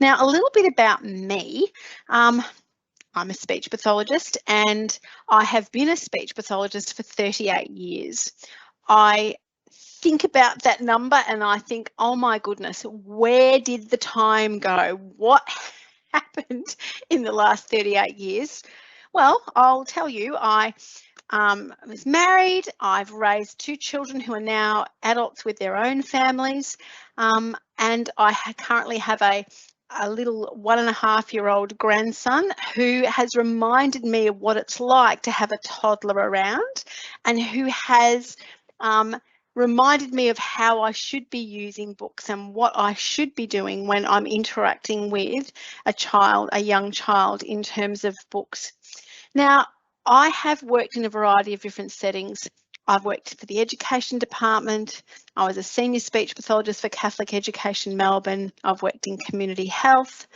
Now, a little bit about me. I'm a speech pathologist and I have been a speech pathologist for 38 years. I think about that number and I think, oh my goodness, where did the time go? What happened in the last 38 years? Well, I'll tell you, I was married. I've raised 2 children who are now adults with their own families, and I currently have a little 1.5-year-old grandson who has reminded me of what it's like to have a toddler around, and who has reminded me of how I should be using books and what I should be doing when I'm interacting with a young child in terms of books. Now, I have worked in a variety of different settings. I've worked for the education department. I was a senior speech pathologist for Catholic Education Melbourne. I've worked in community health,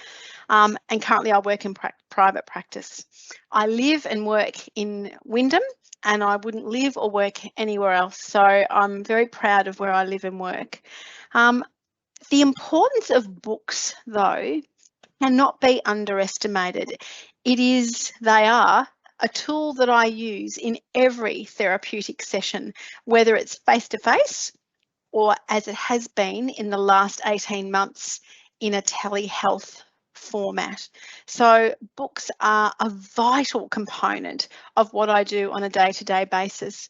and currently I work in private practice. I live and work in Wyndham, and I wouldn't live or work anywhere else. So I'm very proud of where I live and work. The importance of books, though, cannot be underestimated. They are a tool that I use in every therapeutic session, whether it's face-to-face or as it has been in the last 18 months in a telehealth format. So books are a vital component of what I do on a day-to-day basis.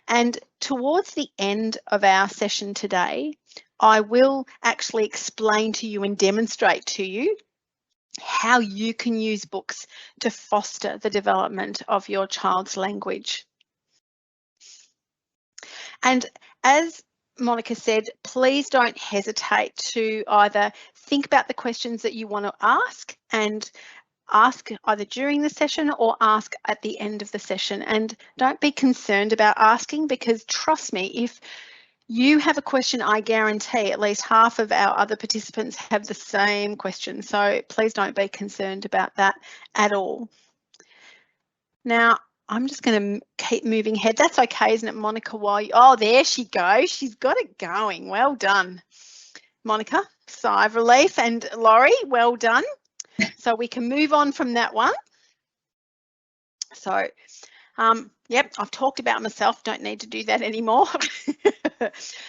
And towards the end of our session today, I will actually explain to you and demonstrate to you how you can use books to foster the development of your child's language. And as Monica said, please don't hesitate to either think about the questions that you want to ask and ask either during the session or ask at the end of the session. And don't be concerned about asking, because trust me, if you have a question, I guarantee at least half of our other participants have the same question. So please don't be concerned about that at all. Now, I'm just going to keep moving ahead. That's okay, isn't it, Monica? Oh, there she goes. She's got it going. Well done, Monica. Sigh of relief. And Laurie, well done. So we can move on from that one. So, yep, I've talked about myself, don't need to do that anymore.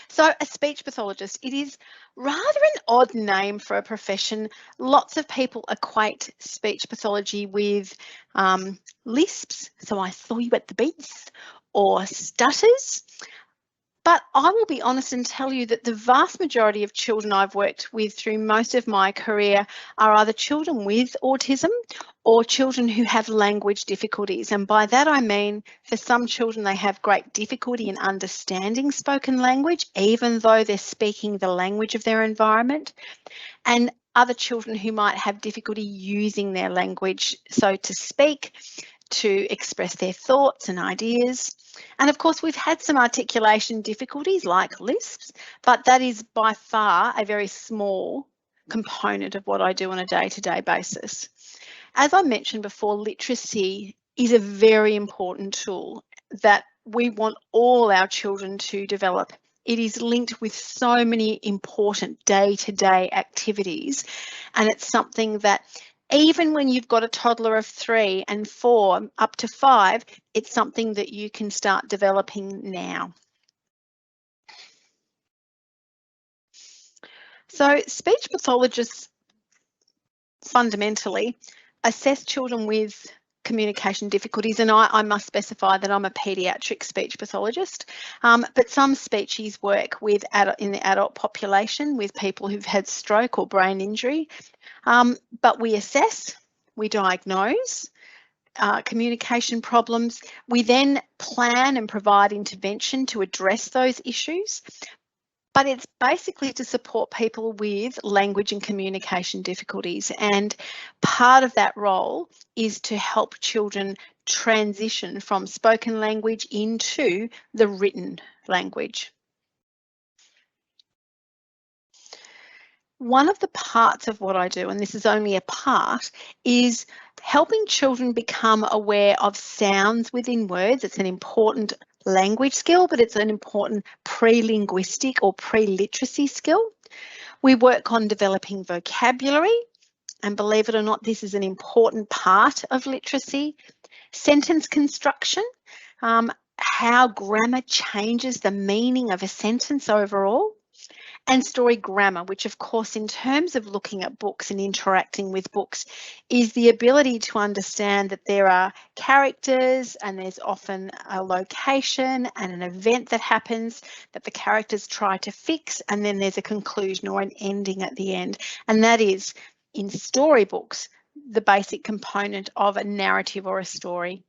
So a speech pathologist, it is rather an odd name for a profession. Lots of people equate speech pathology with lisps, so I saw you at the beats, or stutters. But I will be honest and tell you that the vast majority of children I've worked with through most of my career are either children with autism or children who have language difficulties. And by that I mean, for some children, they have great difficulty in understanding spoken language, even though they're speaking the language of their environment. And other children who might have difficulty using their language, so to speak, to express their thoughts and ideas. And of course, we've had some articulation difficulties like lisps, but that is by far a very small component of what I do on a day-to-day basis. As I mentioned before, literacy is a very important tool that we want all our children to develop. It is linked with so many important day-to-day activities, and it's something that even when you've got a toddler of 3 and 4 up to 5, it's something that you can start developing now. So speech pathologists fundamentally assess children with communication difficulties, and I must specify that I'm a paediatric speech pathologist, but some speeches work with in the adult population with people who've had stroke or brain injury. But we assess, we diagnose communication problems. We then plan and provide intervention to address those issues. But it's basically to support people with language and communication difficulties. And part of that role is to help children transition from spoken language into the written language. One of the parts of what I do, and this is only a part, is helping children become aware of sounds within words. It's an important language skill, but it's an important pre-linguistic or pre-literacy skill. We work on developing vocabulary, and believe it or not, this is an important part of literacy. Sentence construction, how grammar changes the meaning of a sentence overall. And story grammar, which of course, in terms of looking at books and interacting with books, is the ability to understand that there are characters and there's often a location and an event that happens that the characters try to fix, and then there's a conclusion or an ending at the end. And that is, in storybooks, the basic component of a narrative or a story.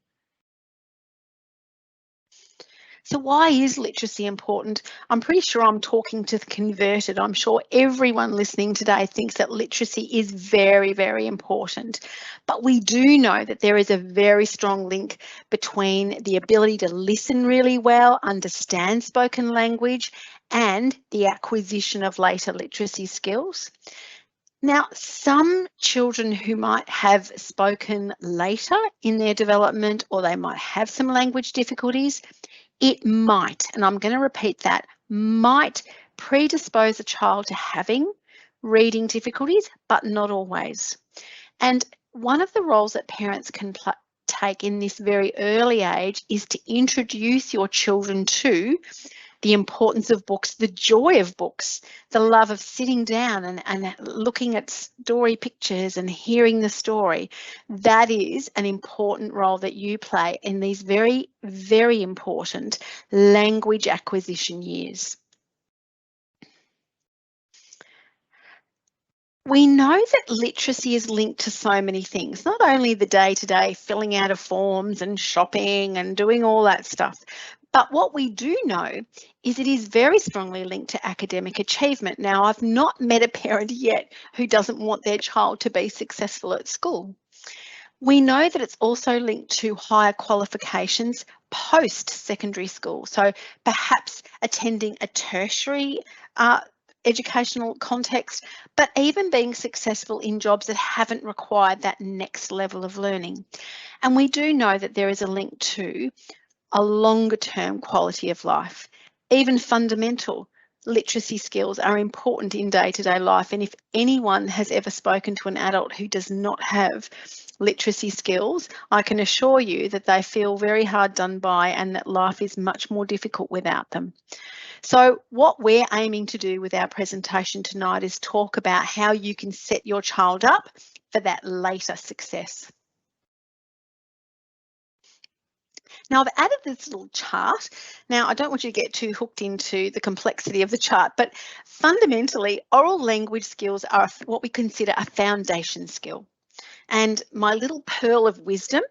So why is literacy important? I'm pretty sure I'm talking to the converted. I'm sure everyone listening today thinks that literacy is very, very important. But we do know that there is a very strong link between the ability to listen really well, understand spoken language, and the acquisition of later literacy skills. Now, some children who might have spoken later in their development, or they might have some language difficulties, it might, and I'm going to repeat that, might predispose a child to having reading difficulties, but not always. And one of the roles that parents can take in this very early age is to introduce your children to the importance of books, the joy of books, the love of sitting down and looking at story pictures and hearing the story. That is an important role that you play in these very, very important language acquisition years. We know that literacy is linked to so many things, not only the day-to-day filling out of forms and shopping and doing all that stuff, but what we do know is it is very strongly linked to academic achievement. Now, I've not met a parent yet who doesn't want their child to be successful at school. We know that it's also linked to higher qualifications post-secondary school, so perhaps attending a tertiary educational context, but even being successful in jobs that haven't required that next level of learning. And we do know that there is a link to a longer term quality of life. Even fundamental literacy skills are important in day-to-day life. And if anyone has ever spoken to an adult who does not have literacy skills, I can assure you that they feel very hard done by and that life is much more difficult without them. So what we're aiming to do with our presentation tonight is talk about how you can set your child up for that later success. Now, I've added this little chart. Now, I don't want you to get too hooked into the complexity of the chart, but fundamentally, oral language skills are what we consider a foundation skill. And my little pearl of wisdom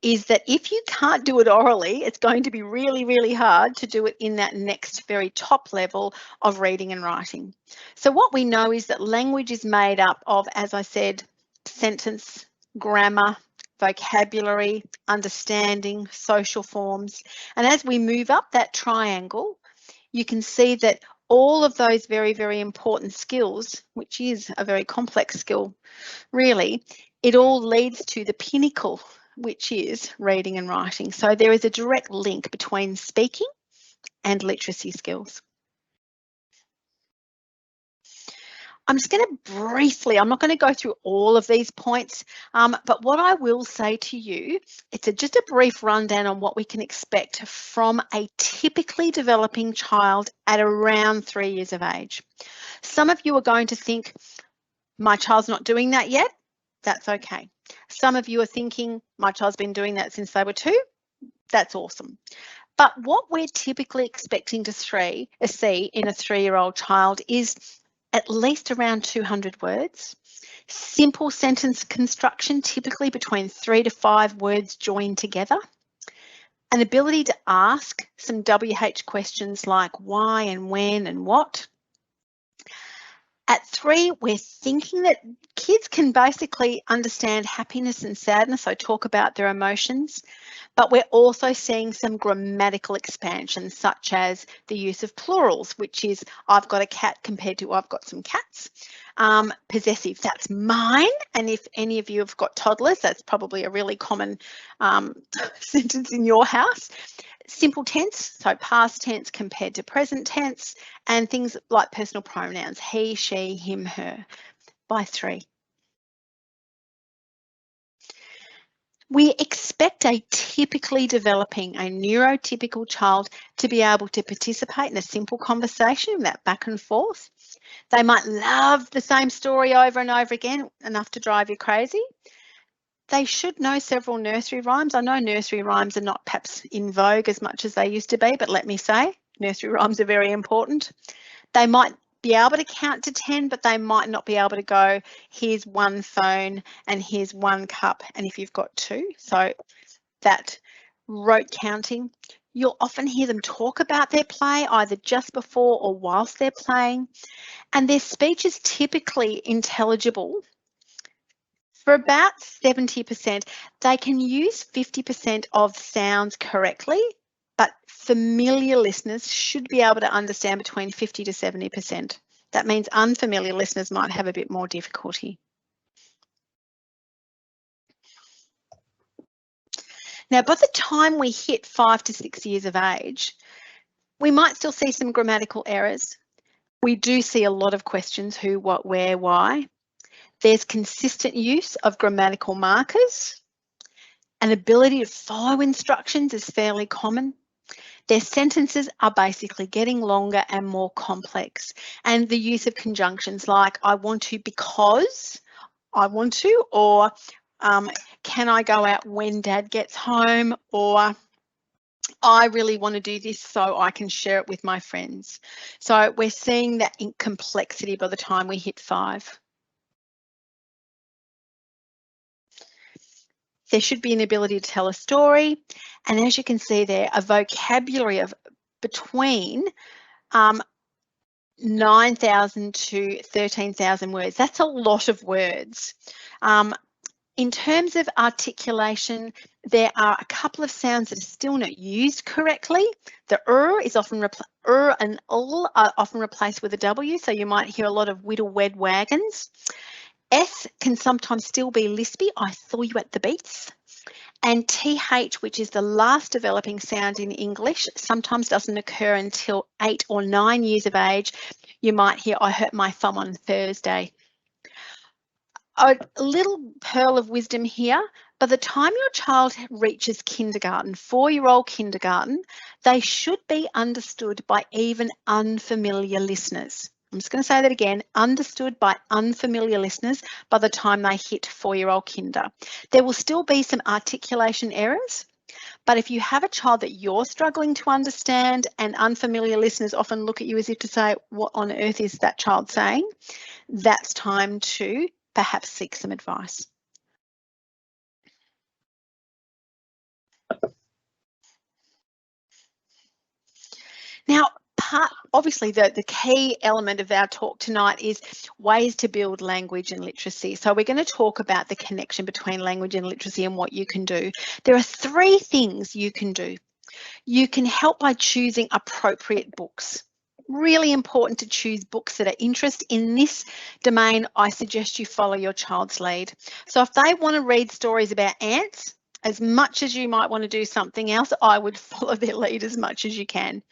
is that if you can't do it orally, it's going to be really, really hard to do it in that next very top level of reading and writing. So what we know is that language is made up of, as I said, sentence, grammar, vocabulary, understanding, social forms. And as we move up that triangle, you can see that all of those very, very important skills, which is a very complex skill, really, it all leads to the pinnacle, which is reading and writing. So there is a direct link between speaking and literacy skills. I'm just going to briefly, I'm not going to go through all of these points, but what I will say to you, it's just a brief rundown on what we can expect from a typically developing child at around 3 years of age. Some of you are going to think, my child's not doing that yet. That's okay. Some of you are thinking, my child's been doing that since they were 2. That's awesome. But what we're typically expecting to see in a 3-year-old child is at least around 200 words, simple sentence construction, typically between 3 to 5 words joined together, an ability to ask some WH questions like why and when and what. At 3, we're thinking that kids can basically understand happiness and sadness, so talk about their emotions, but we're also seeing some grammatical expansion, such as the use of plurals, which is I've got a cat compared to I've got some cats. Possessive, that's mine, and if any of you have got toddlers, that's probably a really common sentence in your house. Simple tense, so past tense compared to present tense, and things like personal pronouns, he, she, him, her, by 3. We expect a typically developing, a neurotypical child to be able to participate in a simple conversation, that back and forth. They might love the same story over and over again, enough to drive you crazy. They should know several nursery rhymes. I know nursery rhymes are not perhaps in vogue as much as they used to be, but let me say, nursery rhymes are very important. They might be able to count to 10, but they might not be able to go, here's one phone and here's one cup, and if you've got two. So that rote counting. You'll often hear them talk about their play either just before or whilst they're playing, and their speech is typically intelligible. For about 70%, they can use 50% of sounds correctly, but familiar listeners should be able to understand between 50 to 70%. That means unfamiliar listeners might have a bit more difficulty. Now, by the time we hit 5 to 6 years of age, we might still see some grammatical errors. We do see a lot of questions, who, what, where, why. There's consistent use of grammatical markers. An ability to follow instructions is fairly common. Their sentences are basically getting longer and more complex. And the use of conjunctions like I want to because I want to, or can I go out when Dad gets home, or I really want to do this so I can share it with my friends. So we're seeing that in complexity by the time we hit 5. There should be an ability to tell a story, and as you can see there, a vocabulary of between 9,000 to 13,000 words. That's a lot of words. In terms of articulation, there are a couple of sounds that are still not used correctly. The is often and ul are often replaced with a W, so you might hear a lot of whittle wed wagons. S can sometimes still be lispy, I saw you at the beats. And TH, which is the last developing sound in English, sometimes doesn't occur until 8 or 9 years of age. You might hear, I hurt my thumb on Thursday. A little pearl of wisdom here, by the time your child reaches kindergarten, 4-year-old kindergarten, they should be understood by even unfamiliar listeners. I'm just going to say that again, understood by unfamiliar listeners by the time they hit 4-year-old kinder. There will still be some articulation errors, but if you have a child that you're struggling to understand and unfamiliar listeners often look at you as if to say, what on earth is that child saying? That's time to perhaps seek some advice. Now, obviously the key element of our talk tonight is ways to build language and literacy. So we're going to talk about the connection between language and literacy and what you can do. There are 3 things you can do. You can help by choosing appropriate books. Really important to choose books that are interest in this domain. I suggest you follow your child's lead. So if they want to read stories about ants, as much as you might want to do something else, I would follow their lead as much as you can.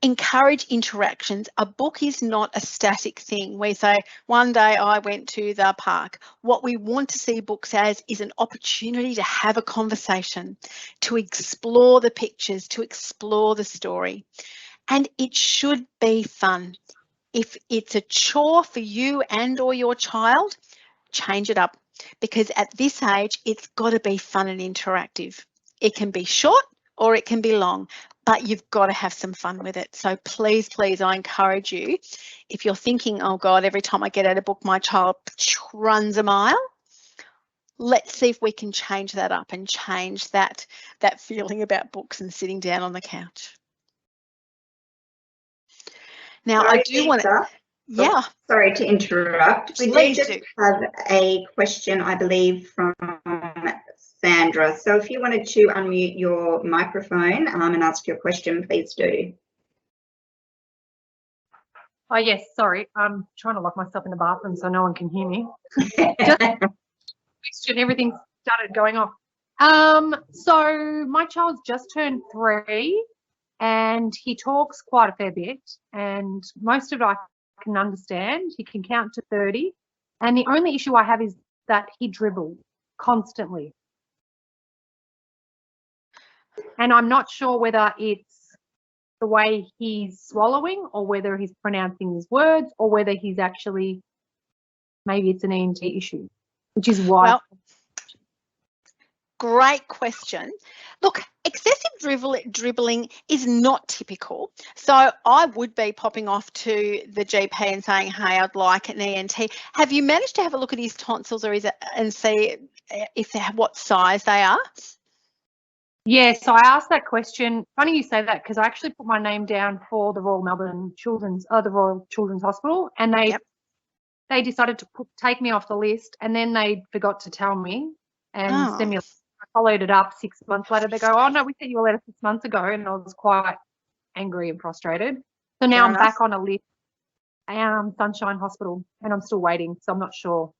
Encourage interactions. A book is not a static thing. We say, one day I went to the park. What we want to see books as is an opportunity to have a conversation, to explore the pictures, to explore the story. And it should be fun. If it's a chore for you and or your child, change it up, because at this age, it's got to be fun and interactive. It can be short or it can be long, but you've got to have some fun with it. So please, please, I encourage you, if you're thinking, oh God, every time I get out a book, my child runs a mile, let's see if we can change that up and change that feeling about books and sitting down on the couch. Now, sorry, I do want to, yeah. Sorry to interrupt. We do just have a question, I believe, from Sandra. So if you wanted to unmute your microphone and ask your question, please do. Oh, yes, sorry. I'm trying to lock myself in the bathroom so no one can hear me. Just question, everything started going off. So my child's just turned 3 and he talks quite a fair bit, and most of it I can understand. He can count to 30. And the only issue I have is that he dribbles constantly. And I'm not sure whether it's the way he's swallowing or whether he's pronouncing his words or whether he's actually, maybe it's an ENT issue, which is why. Well, great question. Look, excessive dribbling is not typical. So I would be popping off to the GP and saying, hey, I'd like an ENT. Have you managed to have a look at his tonsils and see if what size they are? Yeah, so I asked that question. Funny you say that, because I actually put my name down for the Royal Children's Hospital, and they decided to take me off the list, and then they forgot to tell me and send me. I followed it up 6 months later. They go, oh no, we sent you a letter 6 months ago, and I was quite angry and frustrated. So now I'm back on a list, Sunshine Hospital, and I'm still waiting, so I'm not sure.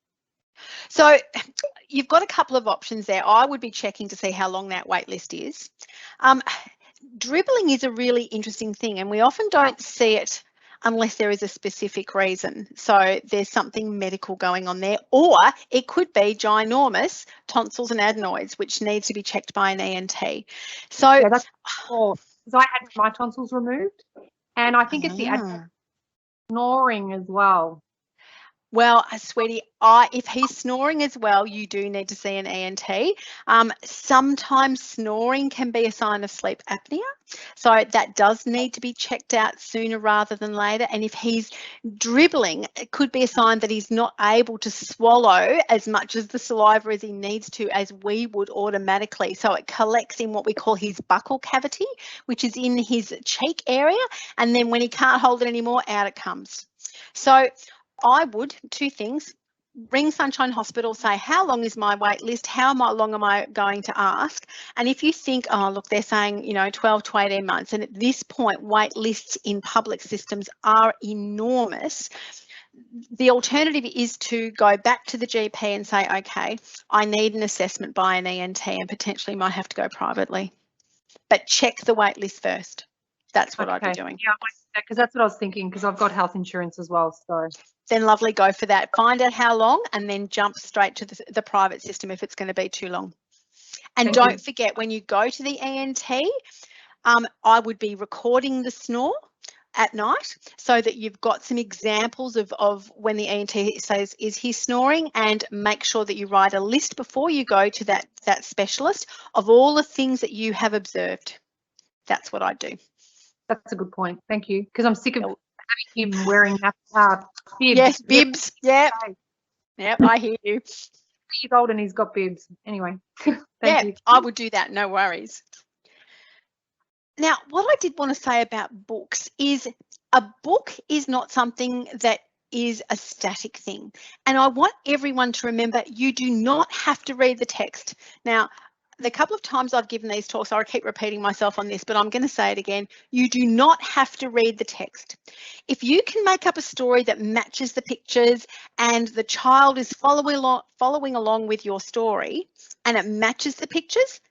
So you've got a couple of options there. I would be checking to see how long that wait list is. Dribbling is a really interesting thing, and we often don't see it unless there is a specific reason. So there's something medical going on there, or it could be ginormous tonsils and adenoids, which needs to be checked by an ENT. So yeah, that's because I had my tonsils removed, and I think it's the snoring as well. Well, sweetie, if he's snoring as well, you do need to see an ENT. Sometimes snoring can be a sign of sleep apnea, so that does need to be checked out sooner rather than later. And if he's dribbling, it could be a sign that he's not able to swallow as much of the saliva as he needs to, as we would automatically. So it collects in what we call his buccal cavity, which is in his cheek area, and then when he can't hold it anymore, out it comes. So I would, two things, ring Sunshine Hospital, say, how long is my wait list? How long am I going to ask? And if you think, oh, look, they're saying, 12 to 18 months, and at this point, wait lists in public systems are enormous, the alternative is to go back to the GP and say, okay, I need an assessment by an ENT and potentially might have to go privately. But check the wait list first. That's what I'd be doing. Yeah, because that's what I was thinking, because I've got health insurance as well. So then lovely, go for that. Find out how long and then jump straight to the private system if it's going to be too long. And don't forget, when you go to the ENT, I would be recording the snore at night so that you've got some examples of when the ENT says, is he snoring? And make sure that you write a list before you go to that specialist of all the things that you have observed. That's what I do. That's a good point. Thank you. Because I'm sick of having him wearing bibs. Yes, bibs. Yep. Yep, I hear you. He's old and he's got bibs. Anyway. Thank you. I would do that. No worries. Now, what I did want to say about books is a book is not something that is a static thing. And I want everyone to remember you do not have to read the text. Now, the couple of times I've given these talks, I keep repeating myself on this, but I'm going to say it again. You do not have to read the text. If you can make up a story that matches the pictures and the child is following along with your story and it matches the pictures,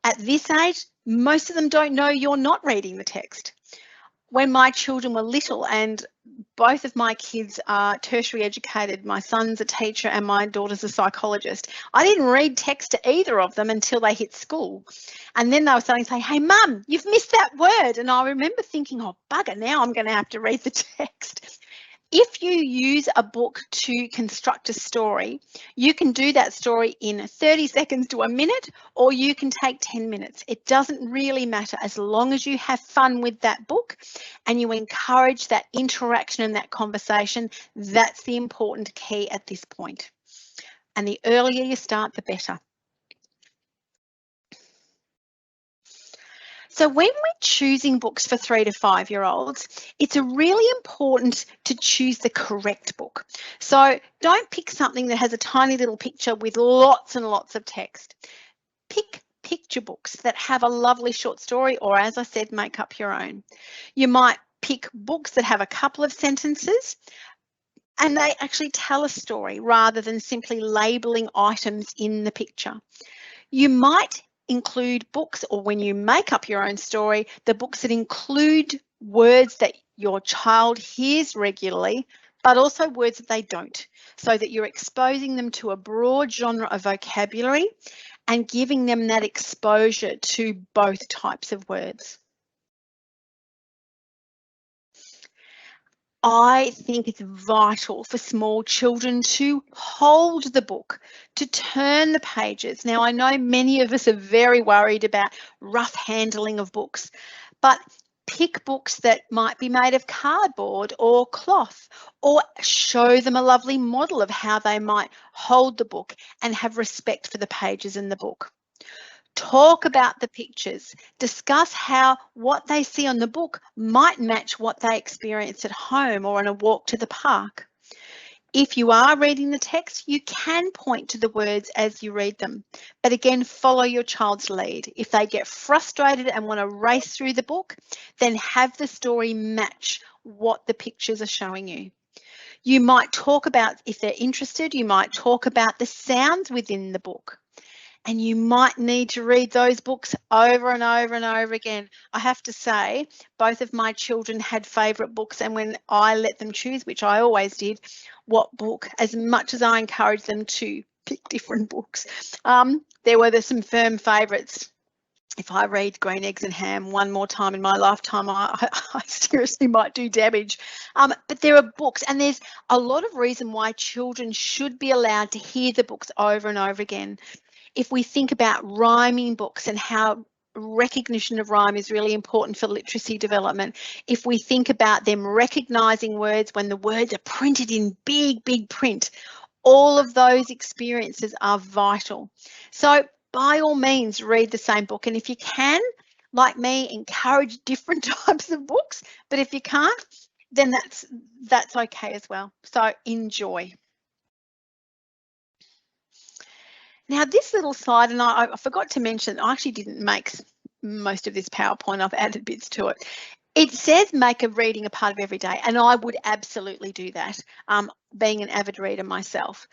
at this age, most of them don't know you're not reading the text. When my children were little, and both of my kids are tertiary educated, my son's a teacher and my daughter's a psychologist, I didn't read text to either of them until they hit school. And then they were starting to say, hey, Mum, you've missed that word. And I remember thinking, oh, bugger, now I'm going to have to read the text. If you use a book to construct a story, you can do that story in 30 seconds to a minute, or you can take 10 minutes. It doesn't really matter as long as you have fun with that book and you encourage that interaction and that conversation. That's the important key at this point. And the earlier you start, the better. So when we're choosing books for 3 to 5 year olds, it's really important to choose the correct book. So don't pick something that has a tiny little picture with lots and lots of text. Pick picture books that have a lovely short story, or as I said, make up your own. You might pick books that have a couple of sentences and they actually tell a story rather than simply labeling items in the picture. You might include books, or when you make up your own story, the books that include words that your child hears regularly, but also words that they don't, so that you're exposing them to a broad genre of vocabulary and giving them that exposure to both types of words. I think it's vital for small children to hold the book, to turn the pages. Now, I know many of us are very worried about rough handling of books, but pick books that might be made of cardboard or cloth, or show them a lovely model of how they might hold the book and have respect for the pages in the book. Talk about the pictures, discuss how what they see on the book might match what they experience at home or on a walk to the park. If you are reading the text, you can point to the words as you read them, but again, follow your child's lead. If they get frustrated and want to race through the book, then have the story match what the pictures are showing you. You might talk about, if they're interested, you might talk about the sounds within the book. And you might need to read those books over and over and over again. I have to say, both of my children had favourite books, and when I let them choose, which I always did, what book, as much as I encouraged them to pick different books, there were some firm favourites. If I read Green Eggs and Ham one more time in my lifetime, I seriously might do damage. But there are books, and there's a lot of reason why children should be allowed to hear the books over and over again. If we think about rhyming books and how recognition of rhyme is really important for literacy development, if we think about them recognising words when the words are printed in big, big print, all of those experiences are vital. So by all means, read the same book. And if you can, like me, encourage different types of books. But if you can't, then that's okay as well. So enjoy. Now, this little slide, and I forgot to mention, I actually didn't make most of this PowerPoint. I've added bits to it. It says make a reading a part of every day, and I would absolutely do that, being an avid reader myself.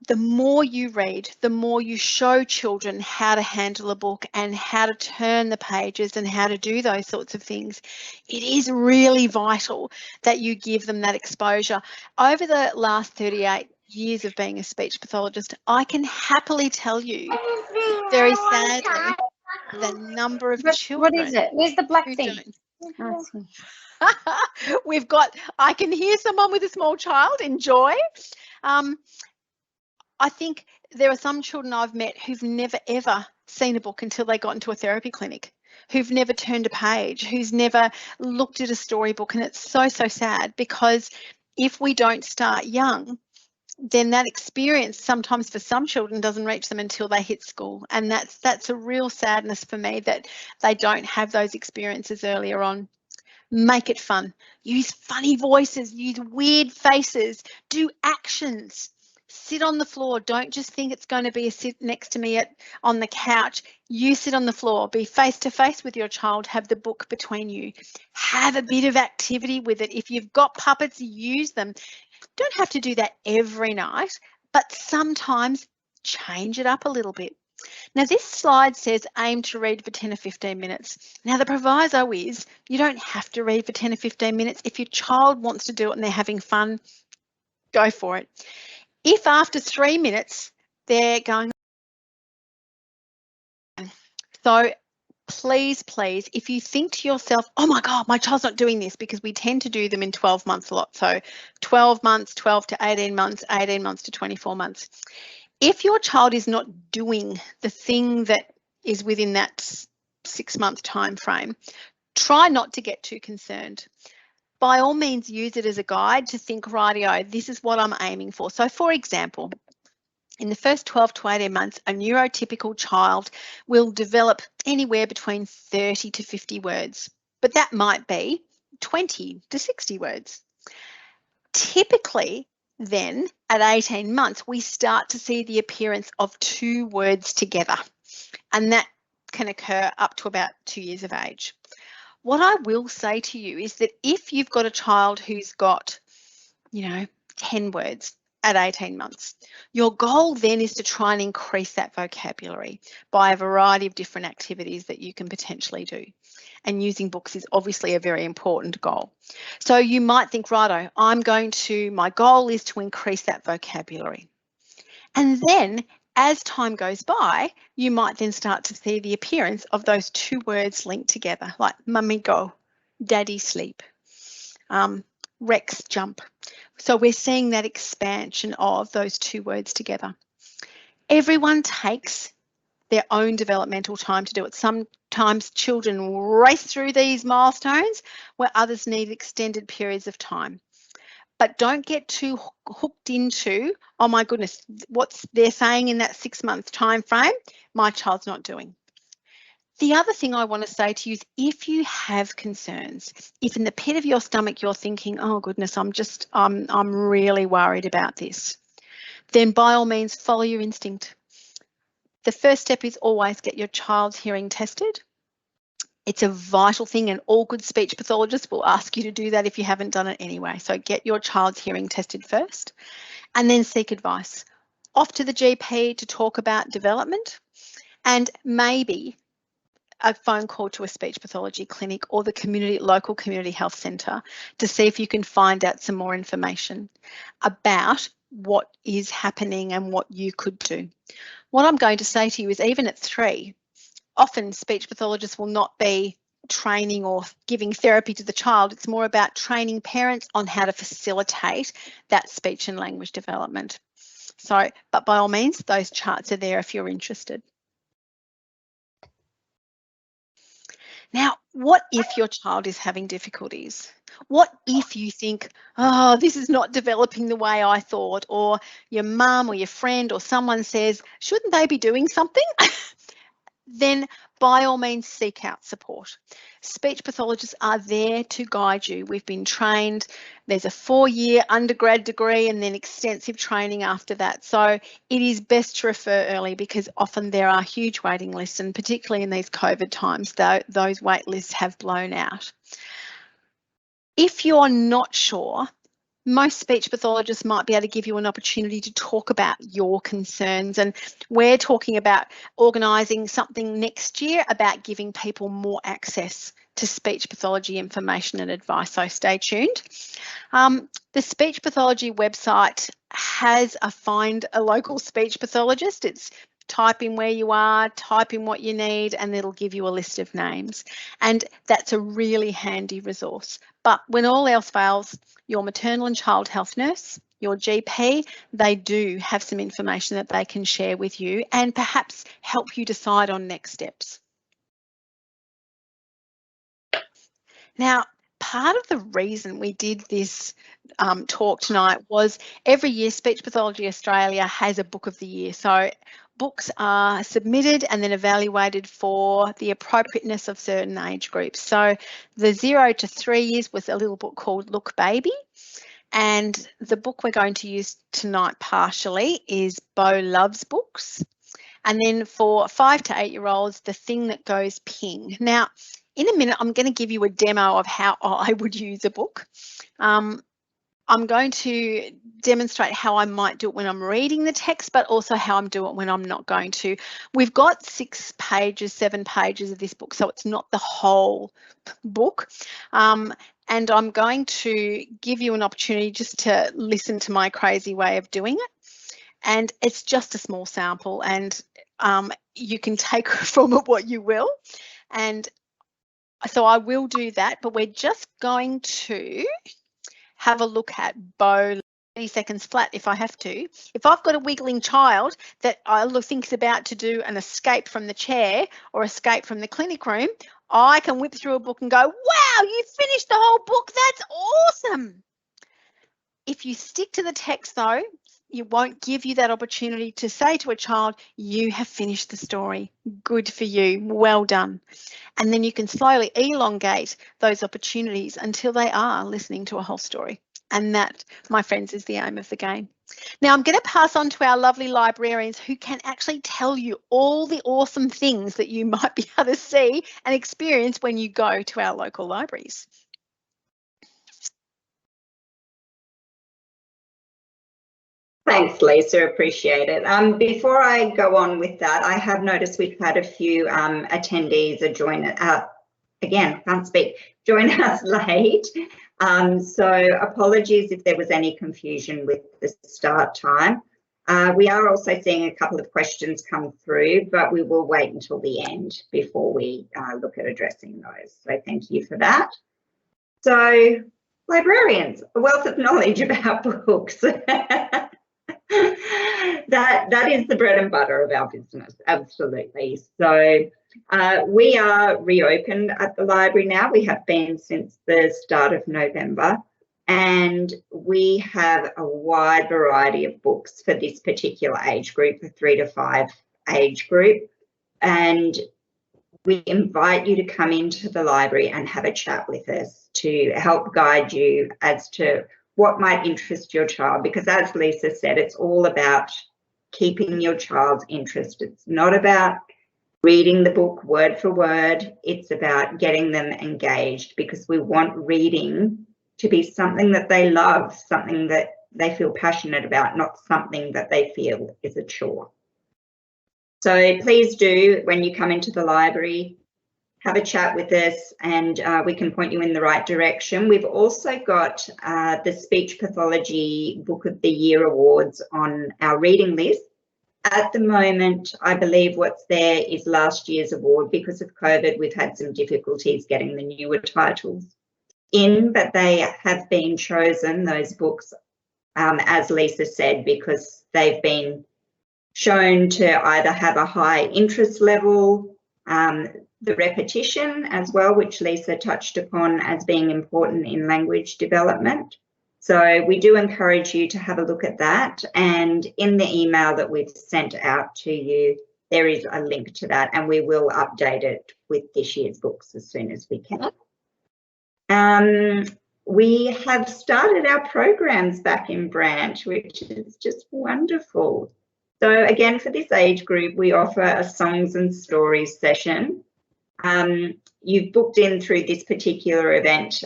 The more you read, the more you show children how to handle a book and how to turn the pages and how to do those sorts of things. It is really vital that you give them that exposure. Over the last 38 years of being a speech pathologist, I can happily tell you, very sadly, the number of children. What is it? Where's the black thing? We've got, I can hear someone with a small child. Enjoy. I think there are some children I've met who've never ever seen a book until they got into a therapy clinic, who've never turned a page, who's never looked at a storybook, and it's so, so sad, because if we don't start young, then that experience sometimes for some children doesn't reach them until they hit school, and that's a real sadness for me that they don't have those experiences earlier on. Make it fun. Use funny voices, use weird faces, do actions. Sit on the floor. Don't just think it's going to be a sit next to me on the couch. You sit on the floor. Be face to face with your child. Have the book between you. Have a bit of activity with it. If you've got puppets, use them. Don't have to do that every night, but sometimes change it up a little bit. Now, this slide says aim to read for 10 or 15 minutes. Now, the proviso is you don't have to read for 10 or 15 minutes. If your child wants to do it and they're having fun, go for it. If after 3 minutes they're going, so please, if you think to yourself, oh my God, my child's not doing this, because we tend to do them in 12 months a lot. So 12 months, 12 to 18 months, 18 months to 24 months. If your child is not doing the thing that is within that 6-month time frame, try not to get too concerned. By all means, use it as a guide to think, rightio, this is what I'm aiming for. So for example, in the first 12 to 18 months, a neurotypical child will develop anywhere between 30 to 50 words, but that might be 20 to 60 words. Typically, then at 18 months, we start to see the appearance of 2 words together, and that can occur up to about 2 years of age. What I will say to you is that if you've got a child who's got, 10 words at 18 months, your goal then is to try and increase that vocabulary by a variety of different activities that you can potentially do. And using books is obviously a very important goal. So you might think, righto, my goal is to increase that vocabulary. And then as time goes by, you might then start to see the appearance of those two words linked together, like mummy go, daddy sleep, Rex jump. So we're seeing that expansion of those two words together. Everyone takes their own developmental time to do it. Sometimes children race through these milestones where others need extended periods of time. But don't get too hooked into, oh my goodness, what's they're saying in that 6-month time frame, my child's not doing. The other thing I want to say to you is if you have concerns, if in the pit of your stomach you're thinking, oh goodness, I'm really worried about this, then by all means follow your instinct. The first step is always get your child's hearing tested. It's a vital thing, and all good speech pathologists will ask you to do that if you haven't done it anyway. So get your child's hearing tested first and then seek advice. Off to the GP to talk about development, and maybe a phone call to a speech pathology clinic or the local community health centre to see if you can find out some more information about what is happening and what you could do. What I'm going to say to you is even at 3, often speech pathologists will not be training or giving therapy to the child. It's more about training parents on how to facilitate that speech and language development. So, but by all means, those charts are there if you're interested. Now, what if your child is having difficulties? What if you think, oh, this is not developing the way I thought, or your mum or your friend or someone says, shouldn't they be doing something? Then by all means seek out support. Speech pathologists are there to guide you. We've been trained. There's a 4-year undergrad degree and then extensive training after that. So it is best to refer early because often there are huge waiting lists, and particularly in these COVID times, those wait lists have blown out. If you're not sure, most speech pathologists might be able to give you an opportunity to talk about your concerns, and we're talking about organising something next year about giving people more access to speech pathology information and advice, so stay tuned. The speech pathology website has a find a local speech pathologist. It's type in where you are, type in what you need, and it'll give you a list of names. And that's a really handy resource. But when all else fails, your maternal and child health nurse, your GP, they do have some information that they can share with you and perhaps help you decide on next steps. Now, part of the reason we did this talk tonight was every year Speech Pathology Australia has a book of the year. So books are submitted and then evaluated for the appropriateness of certain age groups. So the 0 to 3 years was a little book called Look Baby. And the book we're going to use tonight partially is Bo Loves Books. And then for 5 to 8-year-olds, The Thing That Goes Ping. Now, in a minute, I'm going to give you a demo of how I would use a book. I'm going to demonstrate how I might do it when I'm reading the text, but also how I'm doing it when I'm not going to. We've got 6 pages, 7 pages of this book, so it's not the whole book. And I'm going to give you an opportunity just to listen to my crazy way of doing it. And it's just a small sample, and you can take from it what you will. And so I will do that, but we're just going to have a look at Bo 30 seconds flat if I have to. If I've got a wiggling child that I think is about to do an escape from the chair or escape from the clinic room, I can whip through a book and go, wow, you finished the whole book. That's awesome. If you stick to the text though, it won't give you that opportunity to say to a child, you have finished the story. Good for you. Well done. And then you can slowly elongate those opportunities until they are listening to a whole story. And that, my friends, is the aim of the game. Now, I'm going to pass on to our lovely librarians who can actually tell you all the awesome things that you might be able to see and experience when you go to our local libraries. Thanks, Lisa, appreciate it. Before I go on with that, I have noticed we've had a few attendees join us late. So apologies if there was any confusion with the start time. We are also seeing a couple of questions come through, but we will wait until the end before we look at addressing those. So thank you for that. So librarians, a wealth of knowledge about books. that is the bread and butter of our business, absolutely. So we are reopened at the library now. We have been since the start of November. And we have a wide variety of books for this particular age group, the 3 to 5 age group. And we invite you to come into the library and have a chat with us to help guide you as to what might interest your child. Because as Lisa said, it's all about keeping your child's interest. It's not about reading the book word for word. It's about getting them engaged, because we want reading to be something that they love, something that they feel passionate about, not something that they feel is a chore. So please do, when you come into the library, have a chat with us, and we can point you in the right direction. We've also got the Speech Pathology Book of the Year Awards on our reading list. At the moment, I believe what's there is last year's award. Because of COVID, we've had some difficulties getting the newer titles in, but they have been chosen, those books, as Lisa said, because they've been shown to either have a high interest level, the repetition as well, which Lisa touched upon as being important in language development. So we do encourage you to have a look at that, and in the email that we've sent out to you, there is a link to that, and we will update it with this year's books as soon as we can. We have started our programs back in Branch, which is just wonderful. So again, for this age group, we offer a songs and stories session. You've booked in through this particular event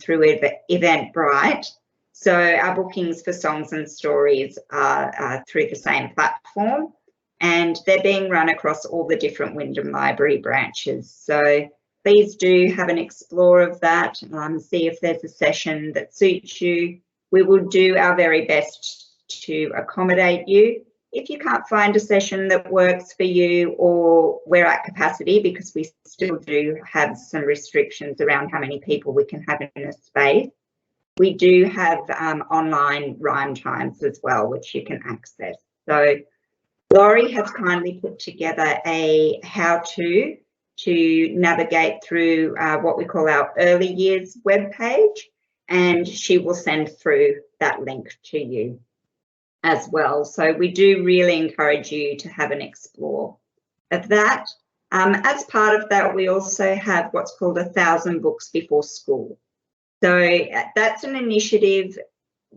through Eventbrite. So our bookings for songs and stories are through the same platform, and they're being run across all the different Wyndham Library branches. So please do have an explore of that, see if there's a session that suits you. We will do our very best to accommodate you. If you can't find a session that works for you, or we're at capacity, because we still do have some restrictions around how many people we can have in a space, we do have online rhyme times as well, which you can access. So Laurie has kindly put together a how-to to navigate through what we call our early years webpage, and she will send through that link to you as well. So we do really encourage you to have an explore of that. As part of that, we also have what's called 1,000 Books Before School. So that's an initiative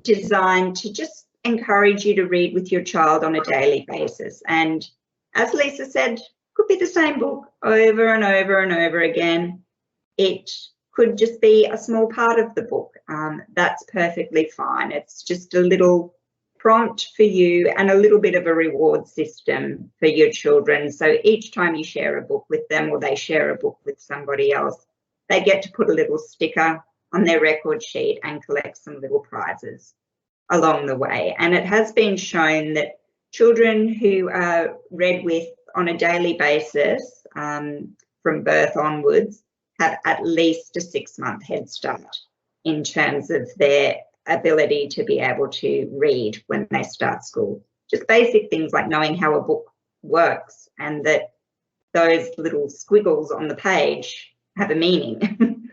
designed to just encourage you to read with your child on a daily basis. And as Lisa said, could be the same book over and over and over again. It could just be a small part of the book. That's perfectly fine. It's just a little prompt for you and a little bit of a reward system for your children. So each time you share a book with them, or they share a book with somebody else, they get to put a little sticker on their record sheet and collect some little prizes along the way. And it has been shown that children who are read with on a daily basis from birth onwards have at least a 6-month head start in terms of their ability to be able to read when they start school. Just basic things like knowing how a book works, and that those little squiggles on the page have a meaning.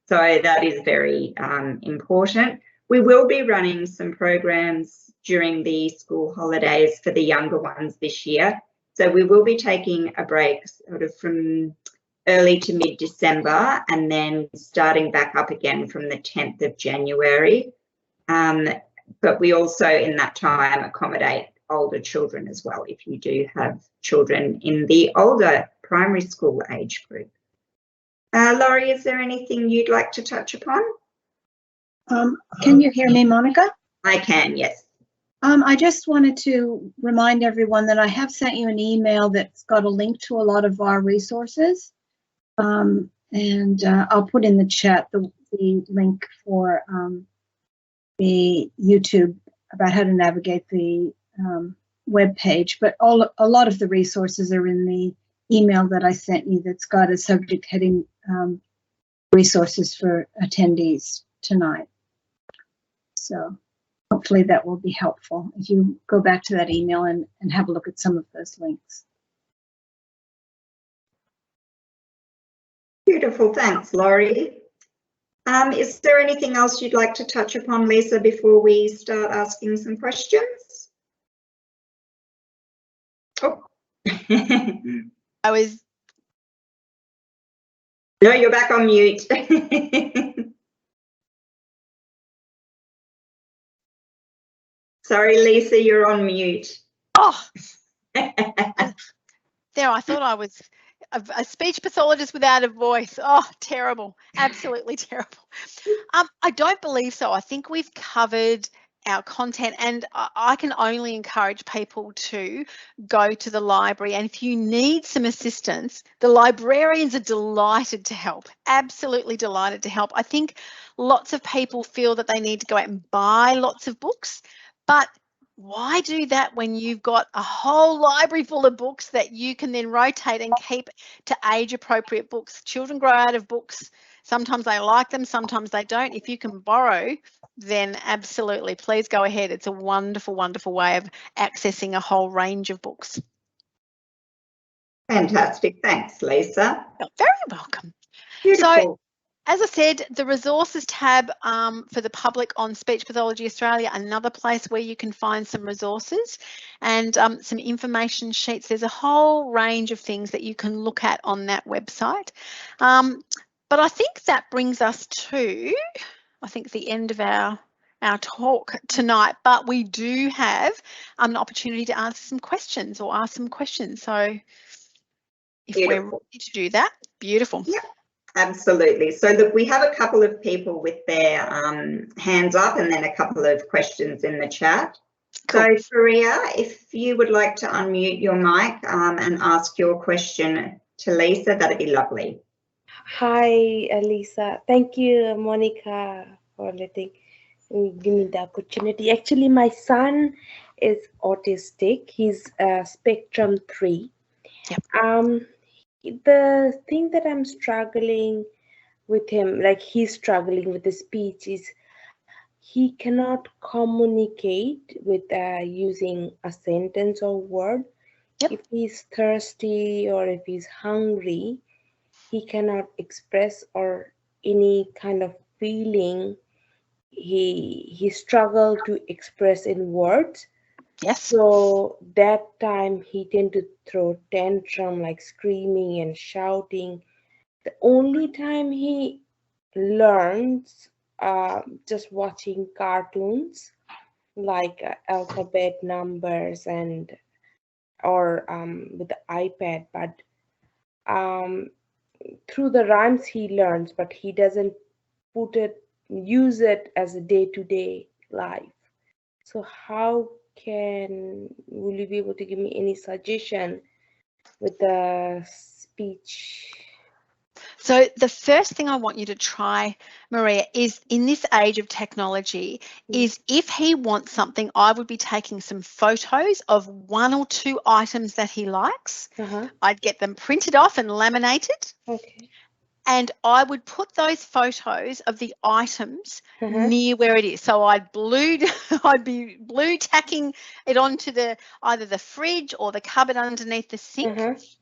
So that is very important. We will be running some programs during the school holidays for the younger ones this year. So we will be taking a break sort of from early to mid-December, and then starting back up again from the 10th of January. But we also in that time accommodate older children as well, if you do have children in the older primary school age group. Laurie, is there anything you'd like to touch upon? Can you hear me, Monica? I can, yes. I just wanted to remind everyone that I have sent you an email that's got a link to a lot of our resources. And I'll put in the chat the link for the YouTube about how to navigate the webpage, but a lot of the resources are in the email that I sent you that's got a subject heading resources for attendees tonight. So hopefully that will be helpful if you go back to that email and have a look at some of those links. Beautiful, thanks, Laurie. Is there anything else you'd like to touch upon, Lisa, before we start asking some questions? Oh. No, you're back on mute. Sorry, Lisa, you're on mute. Oh, there, I thought I was a speech pathologist without a voice. Oh, terrible. Absolutely terrible. I don't believe so. I think we've covered our content, and I can only encourage people to go to the library, and if you need some assistance, the librarians are delighted to help, absolutely delighted to help. I think lots of people feel that they need to go out and buy lots of books, but why do that when you've got a whole library full of books that you can then rotate and keep to age appropriate books? Children grow out of books. Sometimes they like them, sometimes they don't. If you can borrow, then absolutely, please go ahead. It's a wonderful, wonderful way of accessing a whole range of books. Fantastic. Thanks, Lisa. You're very welcome. Beautiful. So, as I said, the resources tab for the public on Speech Pathology Australia, another place where you can find some resources and some information sheets. There's a whole range of things that you can look at on that website. But I think that brings us to, I think, the end of our talk tonight, but we do have an opportunity to answer some questions or ask some questions. So if we're ready to do that, beautiful. Yeah. Absolutely. So look, we have a couple of people with their hands up and then a couple of questions in the chat. Cool. So Faria, if you would like to unmute your mic and ask your question to Lisa, that'd be lovely. Hi, Lisa. Thank you, Monica, for give me the opportunity. Actually, my son is autistic. He's spectrum 3. Yep. The thing that I'm struggling with him, like he's struggling with the speech, is he cannot communicate with using a sentence or word. Yep. If he's thirsty or if he's hungry, he cannot express or any kind of feeling. He struggled to express in words. Yes. So that time he tend to throw tantrum, like screaming and shouting. The only time he learns just watching cartoons like alphabet numbers and or with the iPad, but through the rhymes he learns, but he doesn't use it as a day-to-day life. So how will you be able to give me any suggestion with the speech? So the first thing I want you to try, Maria, is in this age of technology, is if he wants something, I would be taking some photos of 1 or 2 items that he likes. I'd get them printed off and laminated. Okay. And I would put those photos of the items near where it is. So I'd be blue tacking it onto either the fridge or the cupboard underneath the sink.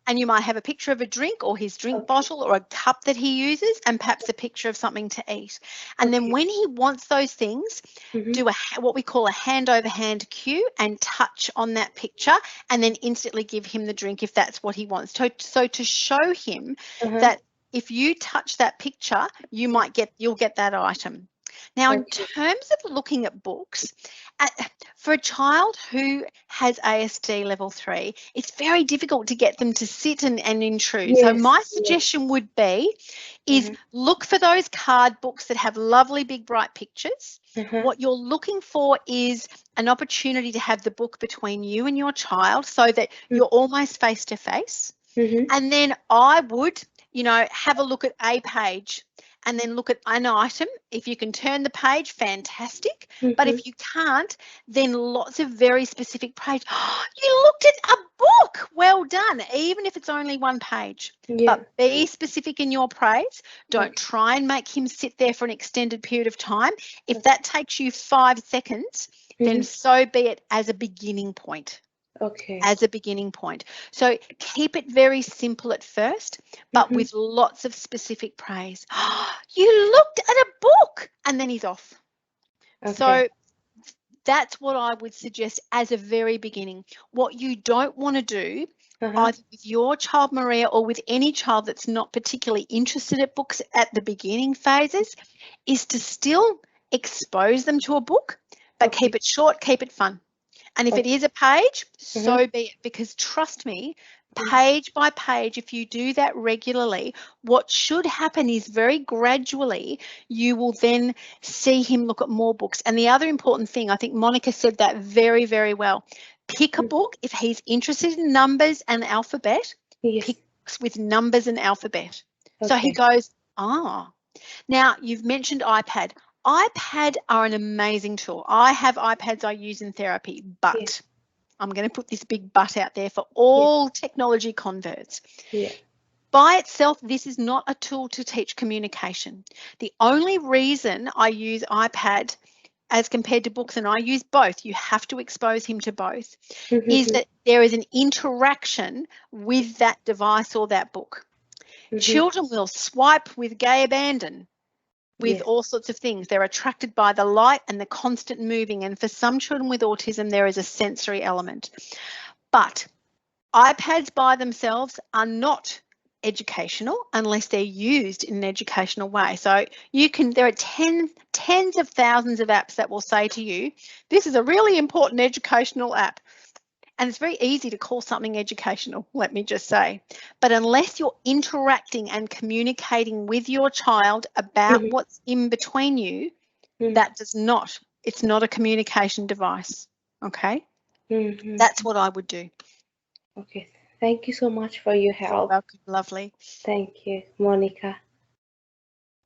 And you might have a picture of a drink or his drink bottle or a cup that he uses, and perhaps a picture of something to eat. And then when he wants those things, do what we call a hand over hand cue and touch on that picture, and then instantly give him the drink if that's what he wants. So to show him that if you touch that picture, you'll get that item. Now, in terms of looking at books, for a child who has ASD level 3, it's very difficult to get them to sit and intrude. Yes, so my suggestion would be look for those card books that have lovely big bright pictures. What you're looking for is an opportunity to have the book between you and your child so that you're almost face to face. And then I would have a look at a page and then look at an item. If you can turn the page, fantastic. But if you can't, then lots of very specific page. Oh, you looked at a book. Well done, even if it's only one page. But be specific in your praise. Don't try and make him sit there for an extended period of time. If that takes you 5 seconds, then so be it, as a beginning point. Okay. As a beginning point. So keep it very simple at first, but with lots of specific praise. Oh, you looked at a book, and then he's off. Okay. So that's what I would suggest as a very beginning. What you don't want to do, either with your child, Maria, or with any child that's not particularly interested at books at the beginning phases, is to still expose them to a book, but keep it short, keep it fun. And if it is a page, so be it, because trust me, page by page, if you do that regularly, what should happen is very gradually you will then see him look at more books. And the other important thing, I think Monica said that very, very well. Pick a book if he's interested in numbers and alphabet, pick books with numbers and alphabet. So he goes, ah. Now, you've mentioned iPad. iPad are an amazing tool. I have iPads I use in therapy, but I'm going to put this big but out there for all technology converts. By itself, this is not a tool to teach communication. The only reason I use iPad as compared to books, and I use both, you have to expose him to both, is that there is an interaction with that device or that book. Children will swipe with gay abandon, with all sorts of things. They're attracted by the light and the constant moving. And for some children with autism, there is a sensory element. But iPads by themselves are not educational unless they're used in an educational way. So there are tens of thousands of apps that will say to you, this is a really important educational app. And it's very easy to call something educational, let me just say. But unless you're interacting and communicating with your child about what's in between you, it's not a communication device, okay? That's what I would do. Okay, thank you so much for your help. You're welcome, lovely. Thank you, Monica.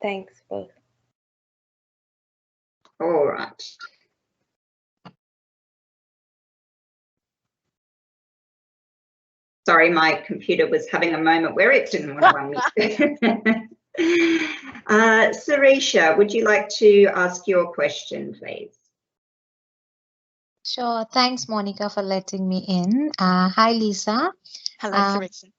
Thanks both. All right. Sorry, my computer was having a moment where it didn't want to unmute. Sarisha, would you like to ask your question, please? Sure. Thanks, Monica, for letting me in. Hi, Lisa. Hello, Sarisha.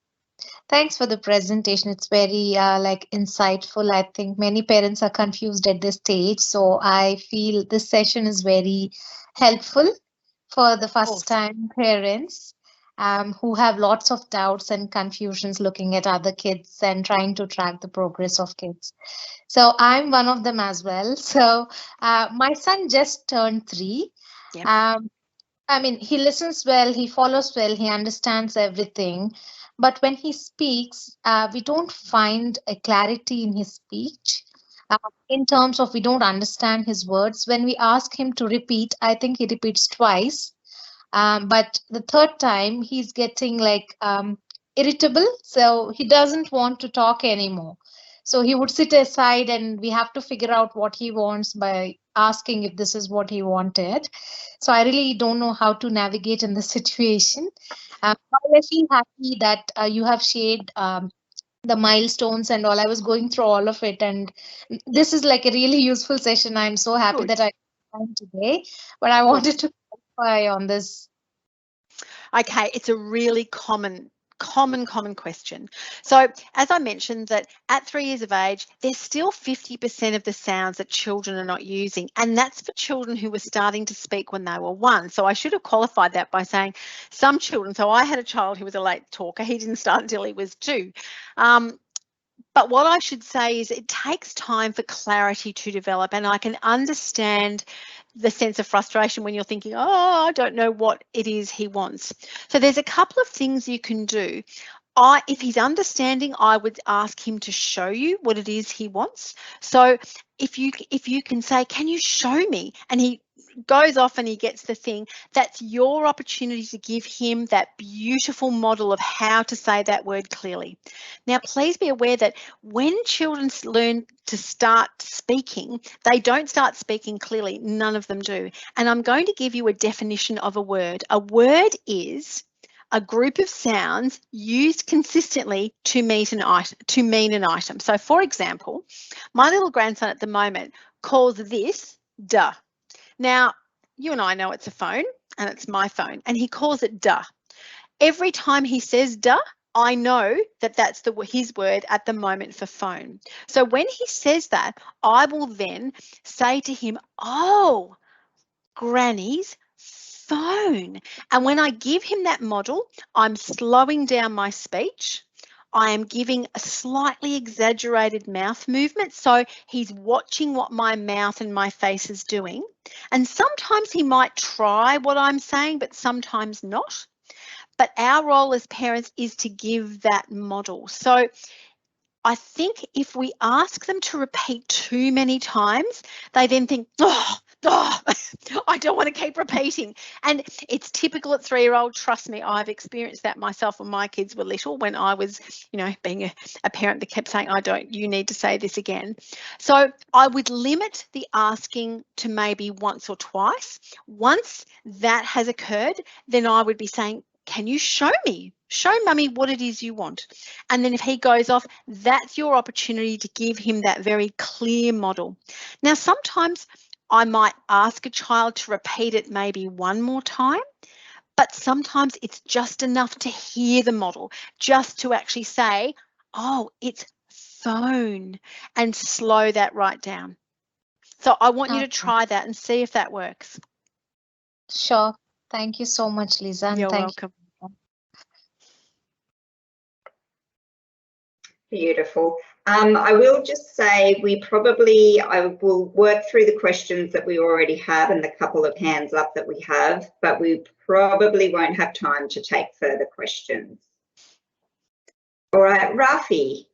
Thanks for the presentation. It's very insightful. I think many parents are confused at this stage. So I feel this session is very helpful for the first-time parents who have lots of doubts and confusions looking at other kids and trying to track the progress of kids. So I'm one of them as well. So my son just turned 3. I mean, he listens well, he follows well, he understands everything. But when he speaks, we don't find a clarity in his speech. In terms of we don't understand his words. When we ask him to repeat, I think he repeats twice. But the third time, he's getting irritable. So he doesn't want to talk anymore. So he would sit aside and we have to figure out what he wants by asking if this is what he wanted. So I really don't know how to navigate in the situation. I feel happy that you have shared the milestones and all. I was going through all of it, and this is like a really useful session. I'm so happy that I found today, but I wanted to clarify on this. Okay, it's a really common question. So as I mentioned, that at 3 years of age, there's still 50% of the sounds that children are not using, and that's for children who were starting to speak when they were 1. So I should have qualified that by saying some children. So I had a child who was a late talker. He didn't start until he was 2. But what I should say is it takes time for clarity to develop, and I can understand the sense of frustration when you're thinking, oh, I don't know what it is he wants. So there's a couple of things you can do. If he's understanding, I would ask him to show you what it is he wants. So if you can say, can you show me? And he goes off and he gets the thing, that's your opportunity to give him that beautiful model of how to say that word clearly. Now, please be aware that when children learn to start speaking, they don't start speaking clearly. None of them do. And I'm going to give you a definition of a word. A word is a group of sounds used consistently to mean an item. So, for example, my little grandson at the moment calls this duh. Now, you and I know it's a phone and it's my phone, and he calls it duh. Every time he says duh, I know that that's his word at the moment for phone. So when he says that, I will then say to him, oh, Granny's phone. And when I give him that model, I'm slowing down my speech. I am giving a slightly exaggerated mouth movement. So he's watching what my mouth and my face is doing. And sometimes he might try what I'm saying, but sometimes not. But our role as parents is to give that model. So I think if we ask them to repeat too many times, they then think, oh, I don't want to keep repeating. And it's typical at 3-year-old. Trust me, I've experienced that myself when my kids were little, when I was, being a parent that kept saying, you need to say this again. So I would limit the asking to maybe once or twice. Once that has occurred, then I would be saying, can you show me? Show mummy what it is you want. And then if he goes off, that's your opportunity to give him that very clear model. Now, sometimes I might ask a child to repeat it maybe one more time, but sometimes it's just enough to hear the model, just to actually say, oh, it's phone, and slow that right down. So I want you to try that and see if that works. Sure. Thank you so much, Lisa. And You're welcome. Beautiful. I will just say I will work through the questions that we already have and the couple of hands up that we have, but we probably won't have time to take further questions. All right, Rafi,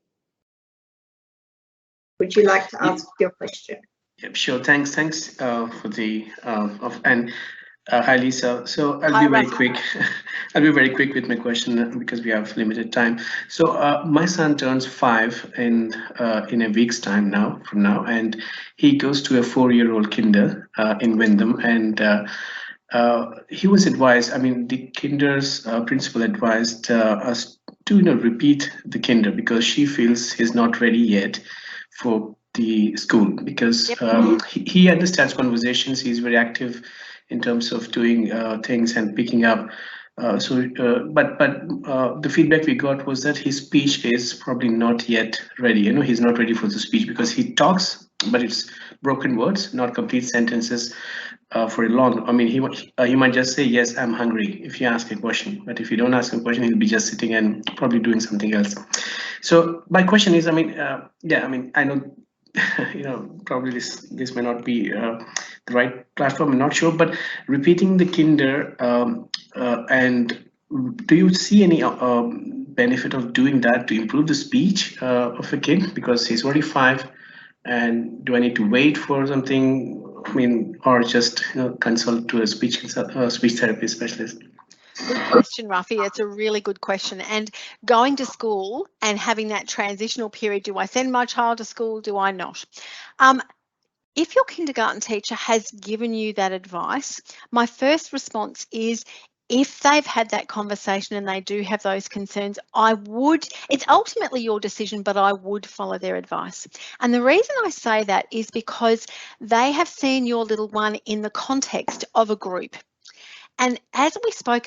would you like to ask your question? Yep, sure. Thanks for the hi Lisa. So I'll be very quick. I'll be very quick with my question because we have limited time. So my son turns 5 in a week's time from now, and he goes to a 4-year-old kinder in Wyndham, and he was advised. I mean, the kinder's principal advised us to repeat the kinder because she feels he's not ready yet for the school because he understands conversations. He's very active in terms of doing things and picking up. But the feedback we got was that his speech is probably not yet ready. He's not ready for the speech because he talks, but it's broken words, not complete sentences for a long. I mean, he might just say, yes, I'm hungry if you ask a question. But if you don't ask a question, he'll be just sitting and probably doing something else. So my question is, I know, probably this may not be the right platform, I'm not sure, but repeating the kinder, and do you see any benefit of doing that to improve the speech of a kid because he's already 5, and do I need to wait for something, or just consult to a speech therapy specialist? Good question, Rafi. It's a really good question. And going to school and having that transitional period, do I send my child to school? Do I not? If your kindergarten teacher has given you that advice, my first response is, if they've had that conversation and they do have those concerns, it's ultimately your decision, but I would follow their advice. And the reason I say that is because they have seen your little one in the context of a group. And as I spoke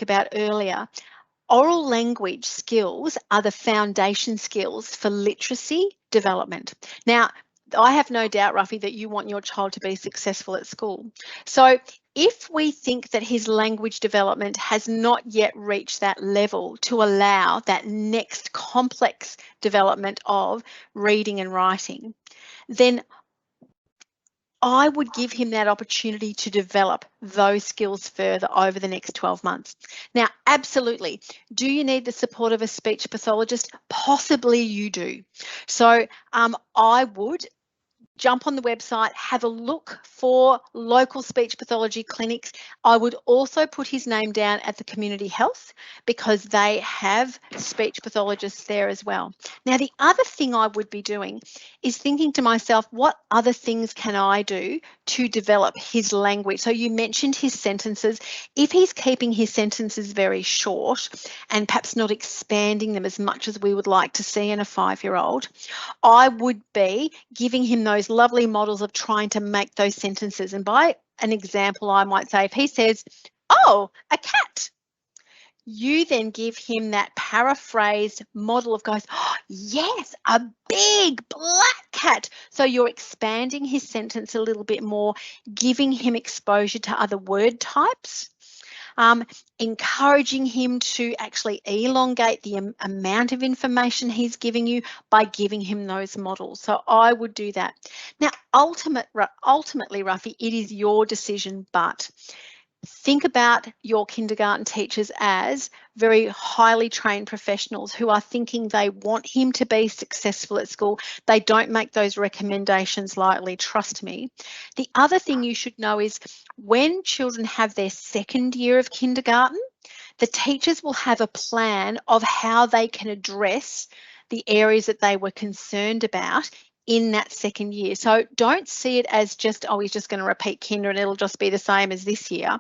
about earlier, oral language skills are the foundation skills for literacy development. Now, I have no doubt, Rafi, that you want your child to be successful at school. So if we think that his language development has not yet reached that level to allow that next complex development of reading and writing, then I would give him that opportunity to develop those skills further over the next 12 months. Now, absolutely, do you need the support of a speech pathologist? Possibly you do. So I would jump on the website, have a look for local speech pathology clinics. I would also put his name down at the community health because they have speech pathologists there as well. Now, the other thing I would be doing is thinking to myself, what other things can I do to develop his language? So you mentioned his sentences. If he's keeping his sentences very short and perhaps not expanding them as much as we would like to see in a 5-year-old, I would be giving him those lovely models of trying to make those sentences. And by an example, I might say, if he says, "Oh, a cat," you then give him that paraphrased model of goes, "Oh, yes, a big black cat." So you're expanding his sentence a little bit more, giving him exposure to other word types. Encouraging him to actually elongate the amount of information he's giving you by giving him those models. So I would do that. Now, ultimately, Ruffy, it is your decision, but think about your kindergarten teachers as very highly trained professionals who are thinking they want him to be successful at school. They don't make those recommendations lightly, trust me. The other thing you should know is when children have their second year of kindergarten, the teachers will have a plan of how they can address the areas that they were concerned about in that second year. So don't see it as just, oh, he's just going to repeat kinder and it'll just be the same as this year.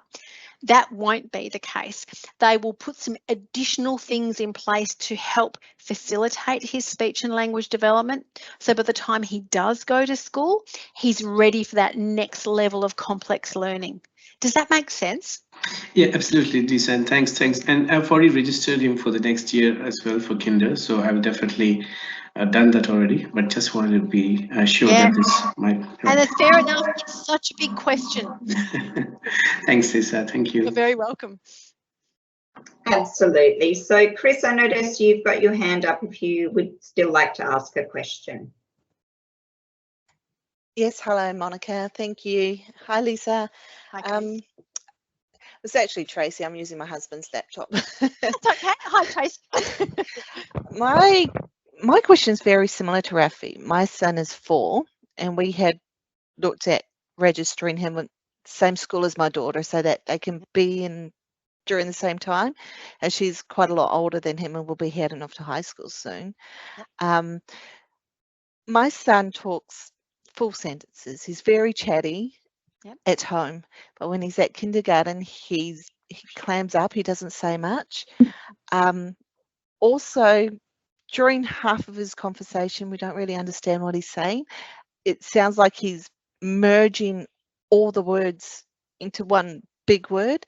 That won't be the case. They will put some additional things in place to help facilitate his speech and language development. So by the time he does go to school, he's ready for that next level of complex learning. Does that make sense? Yeah, absolutely, Lisa, and thanks. And I've already registered him for the next year as well for kinder, so I've definitely done that already, but just wanted to be sure that this might. And it's fair enough. It's such a big question. Thanks, Lisa. Thank you. You're very welcome. Absolutely. So, Chris, I noticed you've got your hand up if you would still like to ask a question. Yes, hello, Monica. Thank you. Hi, Lisa. Hi, It's actually Tracy. I'm using my husband's laptop. That's okay. Hi, Tracy. My question is very similar to Rafi. My son is 4, and we had looked at registering him at the same school as my daughter so that they can be in during the same time, as she's quite a lot older than him and will be heading off to high school soon. Yep. My son talks full sentences. He's very chatty. Yep. At home, but when he's at kindergarten, he clams up. He doesn't say much. Also, during half of his conversation, we don't really understand what he's saying. It sounds like he's merging all the words into one big word.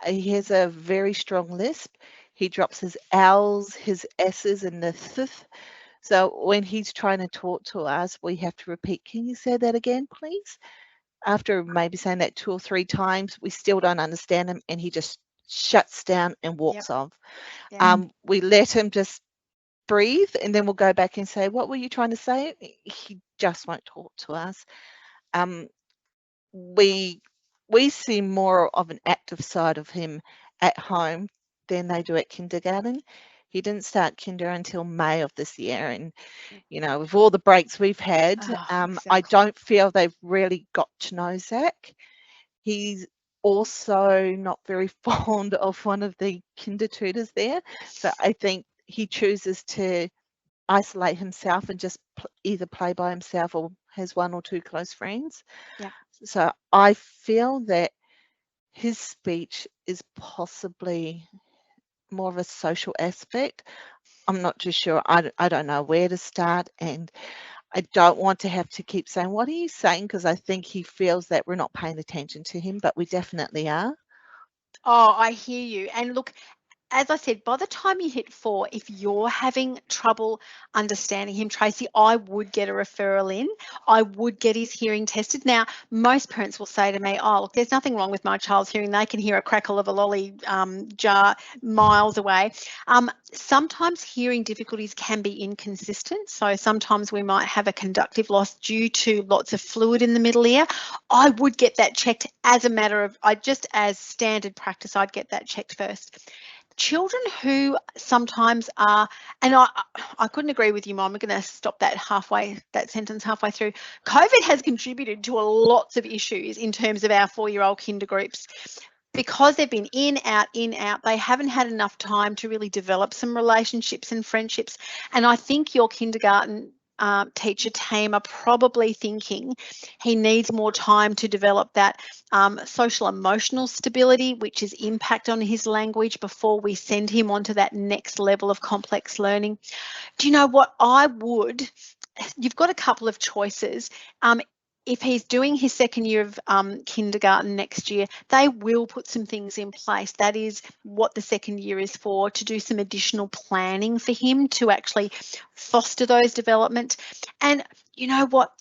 He has a very strong lisp. He drops his L's, his S's, and the th. So when he's trying to talk to us, we have to repeat, "Can you say that again, please?" After maybe saying that 2 or 3 times, we still don't understand him, and he just shuts down and walks off. Yep. We let him just breathe, and then we'll go back and say, "What were you trying to say?" He just won't talk to us. We see more of an active side of him at home than they do at kindergarten. He didn't start kinder until May of this year, and you know, with all the breaks we've had, Exactly. I don't feel they've really got to know Zach. He's also not very fond of one of the kinder tutors there, so I think he chooses to isolate himself and just either play by himself or has 1 or 2 close friends. Yeah. So I feel that his speech is possibly more of a social aspect. I'm not too sure. I don't know where to start, and I don't want to have to keep saying, "What are you saying?" because I think he feels that we're not paying attention to him, but we definitely are. Oh, I hear you. And look, as I said, by the time you hit 4, if you're having trouble understanding him, Tracy, I would get a referral in. I would get his hearing tested. Now, most parents will say to me, "Oh, look, there's nothing wrong with my child's hearing. They can hear a crackle of a lolly jar miles away." Sometimes hearing difficulties can be inconsistent. So sometimes we might have a conductive loss due to lots of fluid in the middle ear. I would get that checked as a matter of, just as standard practice, I'd get that checked first. children who sometimes are, and I couldn't agree with you, Mum. I'm going to stop that sentence halfway through. COVID has contributed to lots of issues in terms of our 4-year-old kinder groups. Because they've been in, out, they haven't had enough time to really develop some relationships and friendships. And I think your kindergarten teacher team are probably thinking he needs more time to develop that social emotional stability, which is impact on his language, before we send him on to that next level of complex learning. Do you know what you've got a couple of choices. If he's doing his second year of kindergarten next year, they will put some things in place. That is what the second year is for, to do some additional planning for him to actually foster those development. And you know what?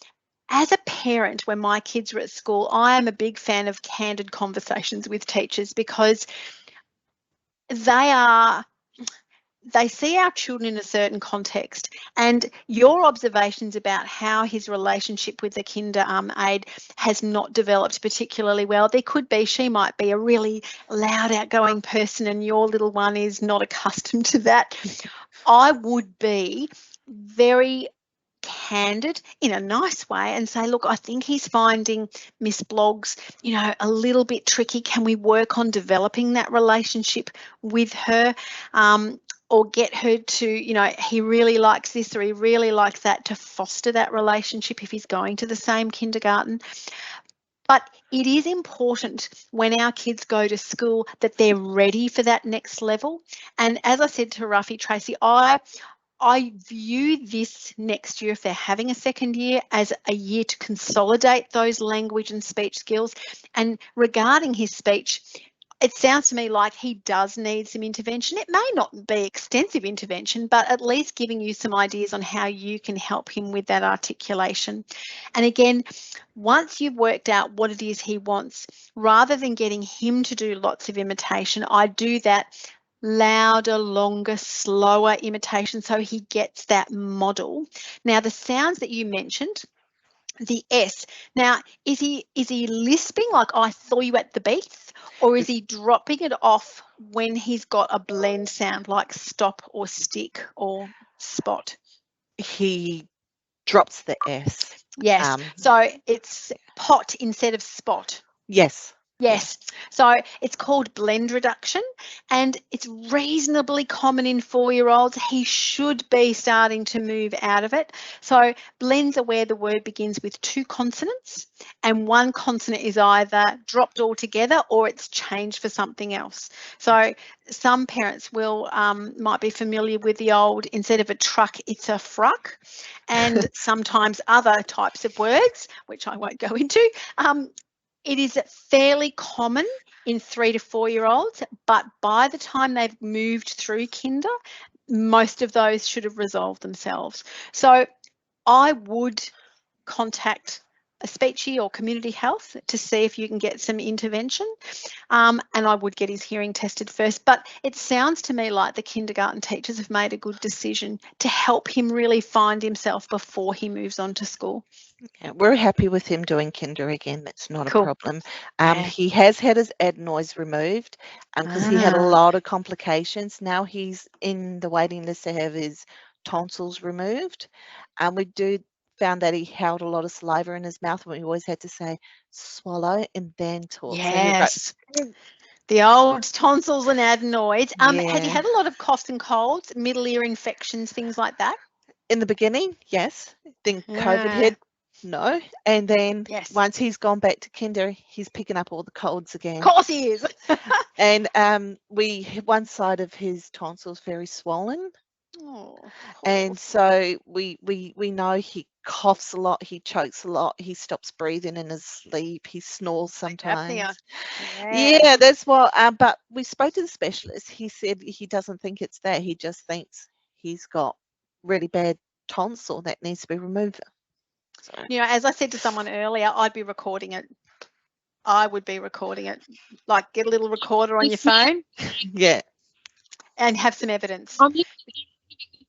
As a parent, when my kids were at school, I am a big fan of candid conversations with teachers, because they see our children in a certain context, and your observations about how his relationship with the kinder aide has not developed particularly well. There could be, she might be a really loud, outgoing person, and your little one is not accustomed to that. I would be very candid in a nice way and say, look, I think he's finding Miss Bloggs, a little bit tricky. Can we work on developing that relationship with her? Or get her to, he really likes this or he really likes that, to foster that relationship if he's going to the same kindergarten. But it is important when our kids go to school that they're ready for that next level. And as I said to Ruffy, Tracy, I view this next year, if they're having a second year, as a year to consolidate those language and speech skills. And regarding his speech, it sounds to me like he does need some intervention. It may not be extensive intervention, but at least giving you some ideas on how you can help him with that articulation. And again, once you've worked out what it is he wants, rather than getting him to do lots of imitation, I do that louder, longer, slower imitation, so he gets that model. Now, the sounds that you mentioned, the S. Now, is he lisping like I saw you at the beats, or is he dropping it off when he's got a blend sound like stop or stick or spot? He drops the S. Yes. So it's pot instead of spot. Yes. Yes. So it's called blend reduction, and it's reasonably common in 4-year-olds. He should be starting to move out of it. So blends are where the word begins with 2 consonants and 1 consonant is either dropped altogether or it's changed for something else. So some parents will might be familiar with the old, instead of a truck, it's a fruck, and sometimes other types of words, which I won't go into. It is fairly common in 3 to 4-year-olds, but by the time they've moved through kinder, most of those should have resolved themselves. So I would contact a speechy or community health to see if you can get some intervention, and I would get his hearing tested first. But it sounds to me like the kindergarten teachers have made a good decision to help him really find himself before he moves on to school. Yeah, we're happy with him doing kinder again. That's not Cool. a problem. He has had his adenoids removed because he had a lot of complications. Now he's in the waiting list to have his tonsils removed. We found that he held a lot of saliva in his mouth, and we always had to say swallow and then talk. Yes. The old tonsils and adenoids. Have you Yeah. had a lot of coughs and colds, middle ear infections, things like that? In the beginning, yes. Then COVID hit, no. And then once he's gone back to kinder, he's picking up all the colds again. Of course he is. And one side of his tonsil's very swollen. Oh, and so we know he coughs a lot, he chokes a lot, he stops breathing in his sleep, he snores sometimes. Yeah, that's what. But we spoke to the specialist. He said he doesn't think it's that. He just thinks he's got really bad tonsil that needs to be removed. So. As I said to someone earlier, I'd be recording it. I would be recording it. Like, get a little recorder on your phone. Yeah. And have some evidence.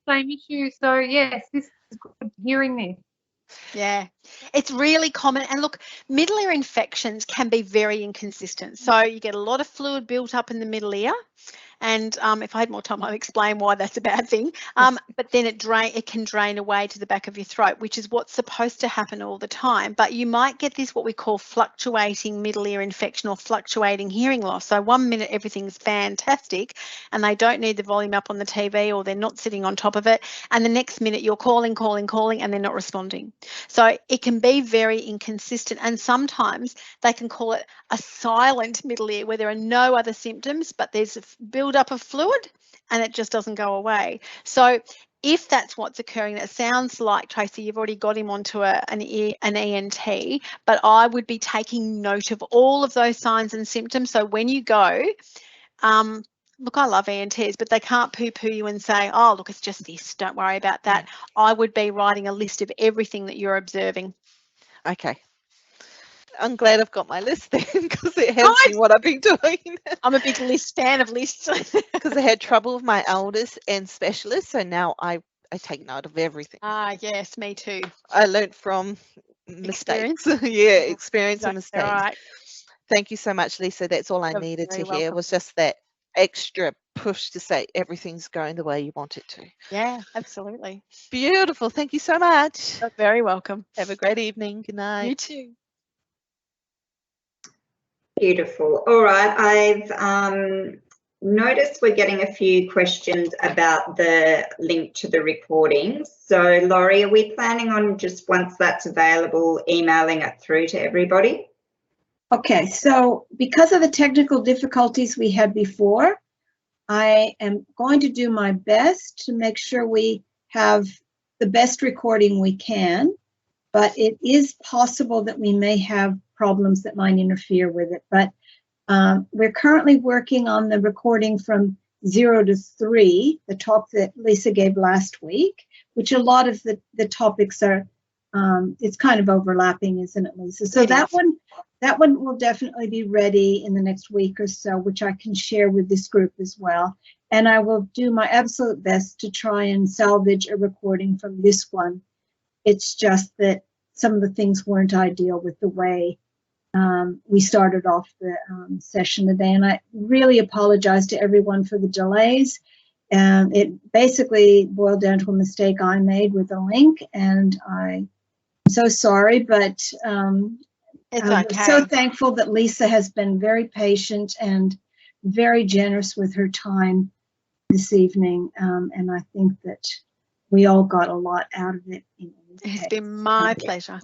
Same issue. So yes, this is good hearing this. Yeah, it's really common. And look, middle ear infections can be very inconsistent. So you get a lot of fluid built up in the middle ear, And if I had more time, I'd explain why that's a bad thing. But then it can drain away to the back of your throat, which is what's supposed to happen all the time. But you might get this, what we call fluctuating middle ear infection or fluctuating hearing loss. So 1 minute everything's fantastic and they don't need the volume up on the TV or they're not sitting on top of it. And the next minute you're calling, and they're not responding. So it can be very inconsistent. And sometimes they can call it a silent middle ear where there are no other symptoms, but there's a build-up of fluid and it just doesn't go away. So if that's what's occurring, that sounds like, Tracy, you've already got him onto an ENT, but I would be taking note of all of those signs and symptoms. So when you go, look, I love ENTs, but they can't poo-poo you and say, oh, look, it's just this, don't worry about that. I would be writing a list of everything that you're observing. Okay. I'm glad I've got my list then because it helps me what I've been doing. I'm a big fan of lists. Because I had trouble with my eldest and specialist, so now I take note of everything. Yes, me too. I learned from mistakes. Experience and mistakes. Right. Thank you so much, Lisa. That's all I needed to hear was just that extra push to say everything's going the way you want it to. Yeah, absolutely. Beautiful. Thank you so much. You're very welcome. Have a great evening. Good night. You too. Beautiful. All right, I've noticed we're getting a few questions about the link to the recordings. So, Laurie, are we planning on just once that's available, emailing it through to everybody? Okay, so because of the technical difficulties we had before, I am going to do my best to make sure we have the best recording we can, but it is possible that we may have problems that might interfere with it. But we're currently working on the recording from 0 to 3, the talk that Lisa gave last week, which a lot of the topics are, it's kind of overlapping, isn't it, Lisa? So that one will definitely be ready in the next week or so, which I can share with this group as well. And I will do my absolute best to try and salvage a recording from this one. It's just that some of the things weren't ideal with the way we started off the session today. And I really apologize to everyone for the delays. It basically boiled down to a mistake I made with the link, and I'm so sorry, but it's I'm okay. so thankful that Lisa has been very patient and very generous with her time this evening. And I think that we all got a lot out of it. It's been my pleasure.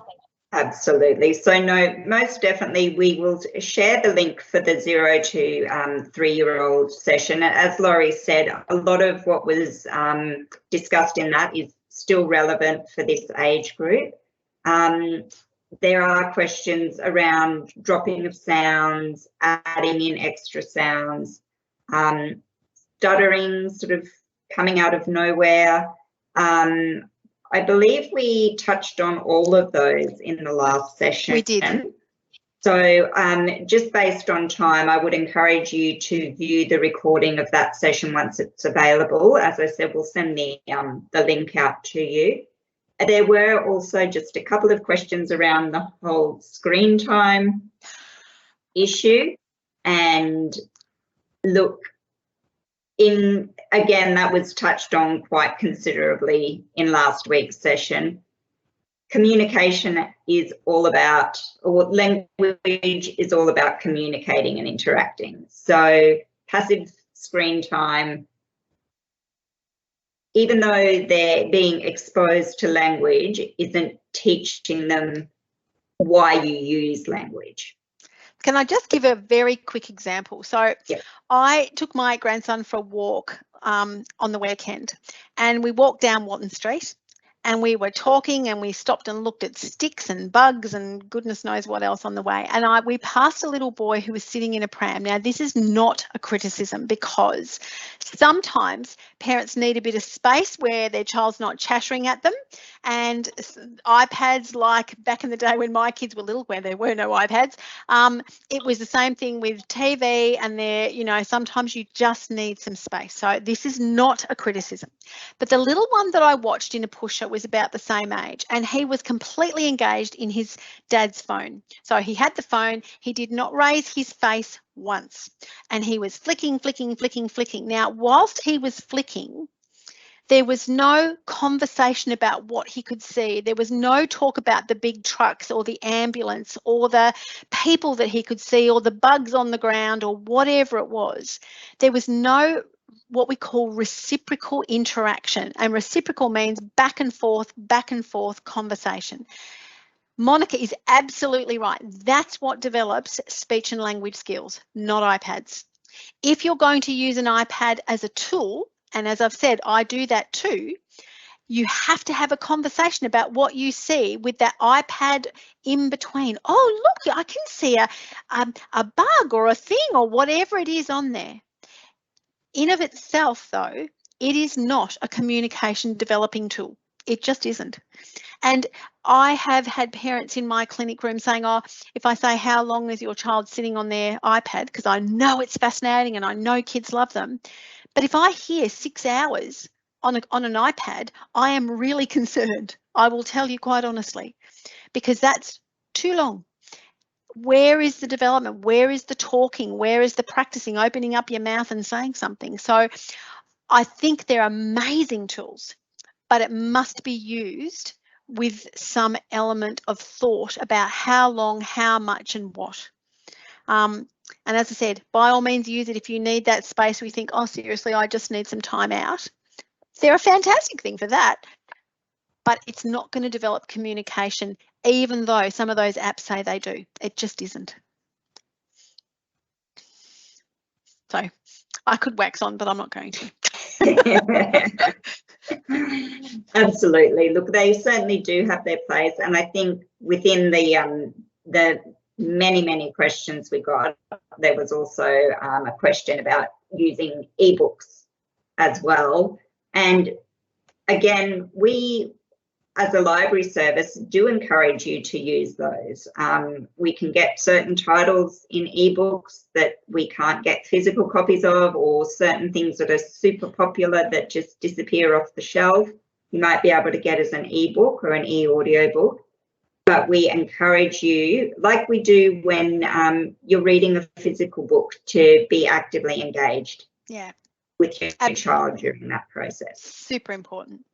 Absolutely. So no, most definitely we will share the link for the 0 to 3-year-old session. As Laurie said, a lot of what was discussed in that is still relevant for this age group. There are questions around dropping of sounds, adding in extra sounds, stuttering sort of coming out of nowhere. I believe we touched on all of those in the last session. We did. So just based on time, I would encourage you to view the recording of that session once it's available. As I said, we'll send the link out to you. There were also just a couple of questions around the whole screen time issue. And look, again, that was touched on quite considerably in last week's session. Communication is all about, or language is all about communicating and interacting. So passive screen time, even though they're being exposed to language, isn't teaching them why you use language. Can I just give a very quick example? So yeah. I took my grandson for a walk on the weekend, and we walked down Watton Street, and we were talking, and we stopped and looked at sticks and bugs and goodness knows what else on the way. And we passed a little boy who was sitting in a pram. Now, this is not a criticism, because sometimes parents need a bit of space where their child's not chattering at them. And iPads, like back in the day when my kids were little, where there were no iPads, it was the same thing with TV, and sometimes you just need some space. So this is not a criticism. But the little one that I watched in a pusher was was about the same age, and he was completely engaged in his dad's phone. So he had the phone, he did not raise his face once, and he was flicking. Now, whilst he was flicking, there was no conversation about what he could see. There was no talk about the big trucks or the ambulance or the people that he could see or the bugs on the ground or whatever it was. There was no what we call reciprocal interaction, and reciprocal means back and forth conversation. Monica is absolutely right. That's what develops speech and language skills, not iPads. If you're going to use an iPad as a tool, and as I've said, I do that too, you have to have a conversation about what you see with that iPad in between. Oh, look, I can see a bug or a thing or whatever it is on there. In of itself, though, it is not a communication developing tool. It just isn't. And I have had parents in my clinic room saying, oh, if I say, how long is your child sitting on their iPad? Because I know it's fascinating and I know kids love them. But if I hear 6 hours on an iPad, I am really concerned. I will tell you quite honestly, because that's too long. Where is the development? Where is the talking? Where is the practicing, opening up your mouth and saying something? So I think they're amazing tools, but it must be used with some element of thought about how long, how much and what. And as I said, by all means use it if you need that space where you think, oh, seriously, I just need some time out. They're a fantastic thing for that, but it's not going to develop communication, even though some of those apps say they do. It just isn't. So I could wax on, but I'm not going to. Absolutely. Look, they certainly do have their place, and I think within the many questions we got, there was also a question about using ebooks as well. And again, we as a library service do encourage you to use those. We can get certain titles in ebooks that we can't get physical copies of, or certain things that are super popular that just disappear off the shelf. You might be able to get as an ebook or an e-audio book. But we encourage you, like we do when you're reading a physical book, to be actively engaged with your child during that process. Super important.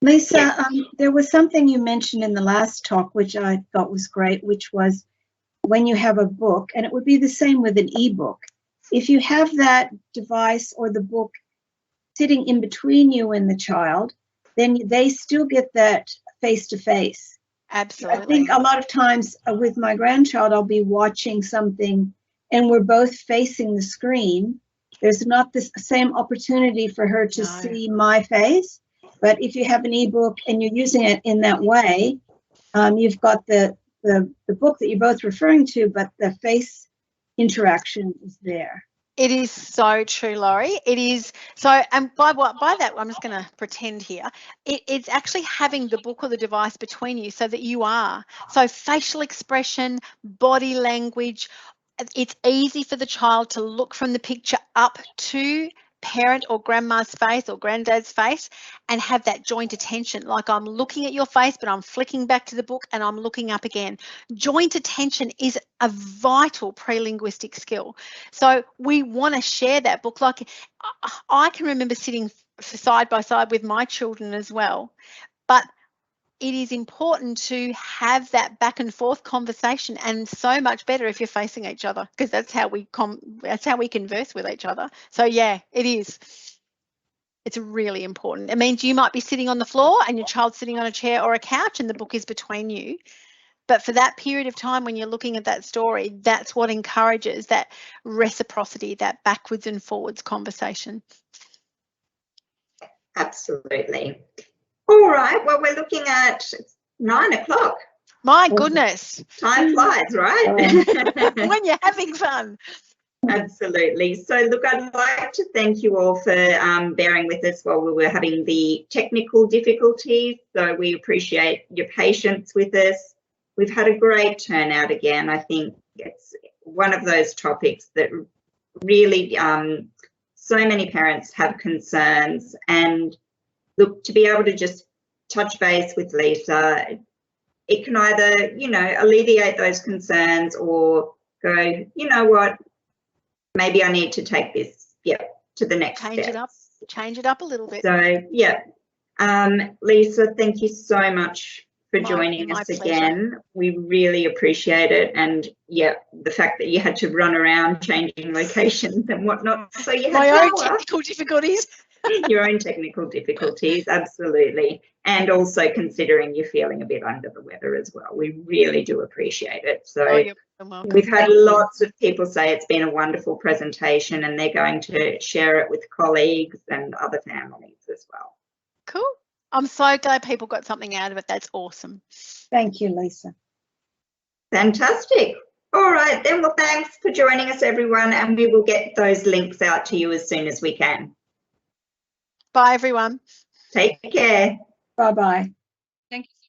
Lisa, there was something you mentioned in the last talk, which I thought was great, which was when you have a book, and it would be the same with an ebook. If you have that device or the book sitting in between you and the child, then they still get that face-to-face. Absolutely. I think a lot of times with my grandchild, I'll be watching something and we're both facing the screen. There's not this same opportunity for her to see my face. But if you have an ebook and you're using it in that way, you've got the book that you're both referring to, but the face interaction is there. It is so true, Laurie. It is so, and by that, I'm just going to pretend here. It's actually having the book or the device between you so that you are. So facial expression, body language, it's easy for the child to look from the picture up to parent or grandma's face or granddad's face and have that joint attention. Like, I'm looking at your face, but I'm flicking back to the book and I'm looking up again. Joint attention is a vital pre-linguistic skill. So we want to share that book. Like, I can remember sitting side by side with my children as well, but it is important to have that back and forth conversation, and so much better if you're facing each other, because that's how we converse with each other. So yeah, it is. It's really important. It means you might be sitting on the floor and your child's sitting on a chair or a couch and the book is between you. But for that period of time when you're looking at that story, that's what encourages that reciprocity, that backwards and forwards conversation. Absolutely. All right, well, we're looking at 9 o'clock. My goodness. Time flies, right? When you're having fun. Absolutely. So, look, I'd like to thank you all for bearing with us while we were having the technical difficulties. So we appreciate your patience with us. We've had a great turnout again. I think it's one of those topics that really so many parents have concerns, and look, to be able to just touch base with Lisa. It can either, you know, alleviate those concerns or go, you know what, maybe I need to take this, to the next Change step. it up. Change it up a little bit. So, Lisa, thank you so much for joining my us pleasure. again. We really appreciate it. And the fact that you had to run around changing locations and whatnot. So you had my own power. technical difficulties. Your own technical difficulties, absolutely. And also considering you're feeling a bit under the weather as well. We really do appreciate it. So you're welcome. we've had lots of people say it's been a wonderful presentation and they're going to share it with colleagues and other families as well. Cool. I'm so glad people got something out of it. That's awesome. Thank you, Lisa. Fantastic. All right, then. Well, thanks for joining us, everyone, and we will get those links out to you as soon as we can. Bye, everyone. Take care. Bye-bye. Thank you.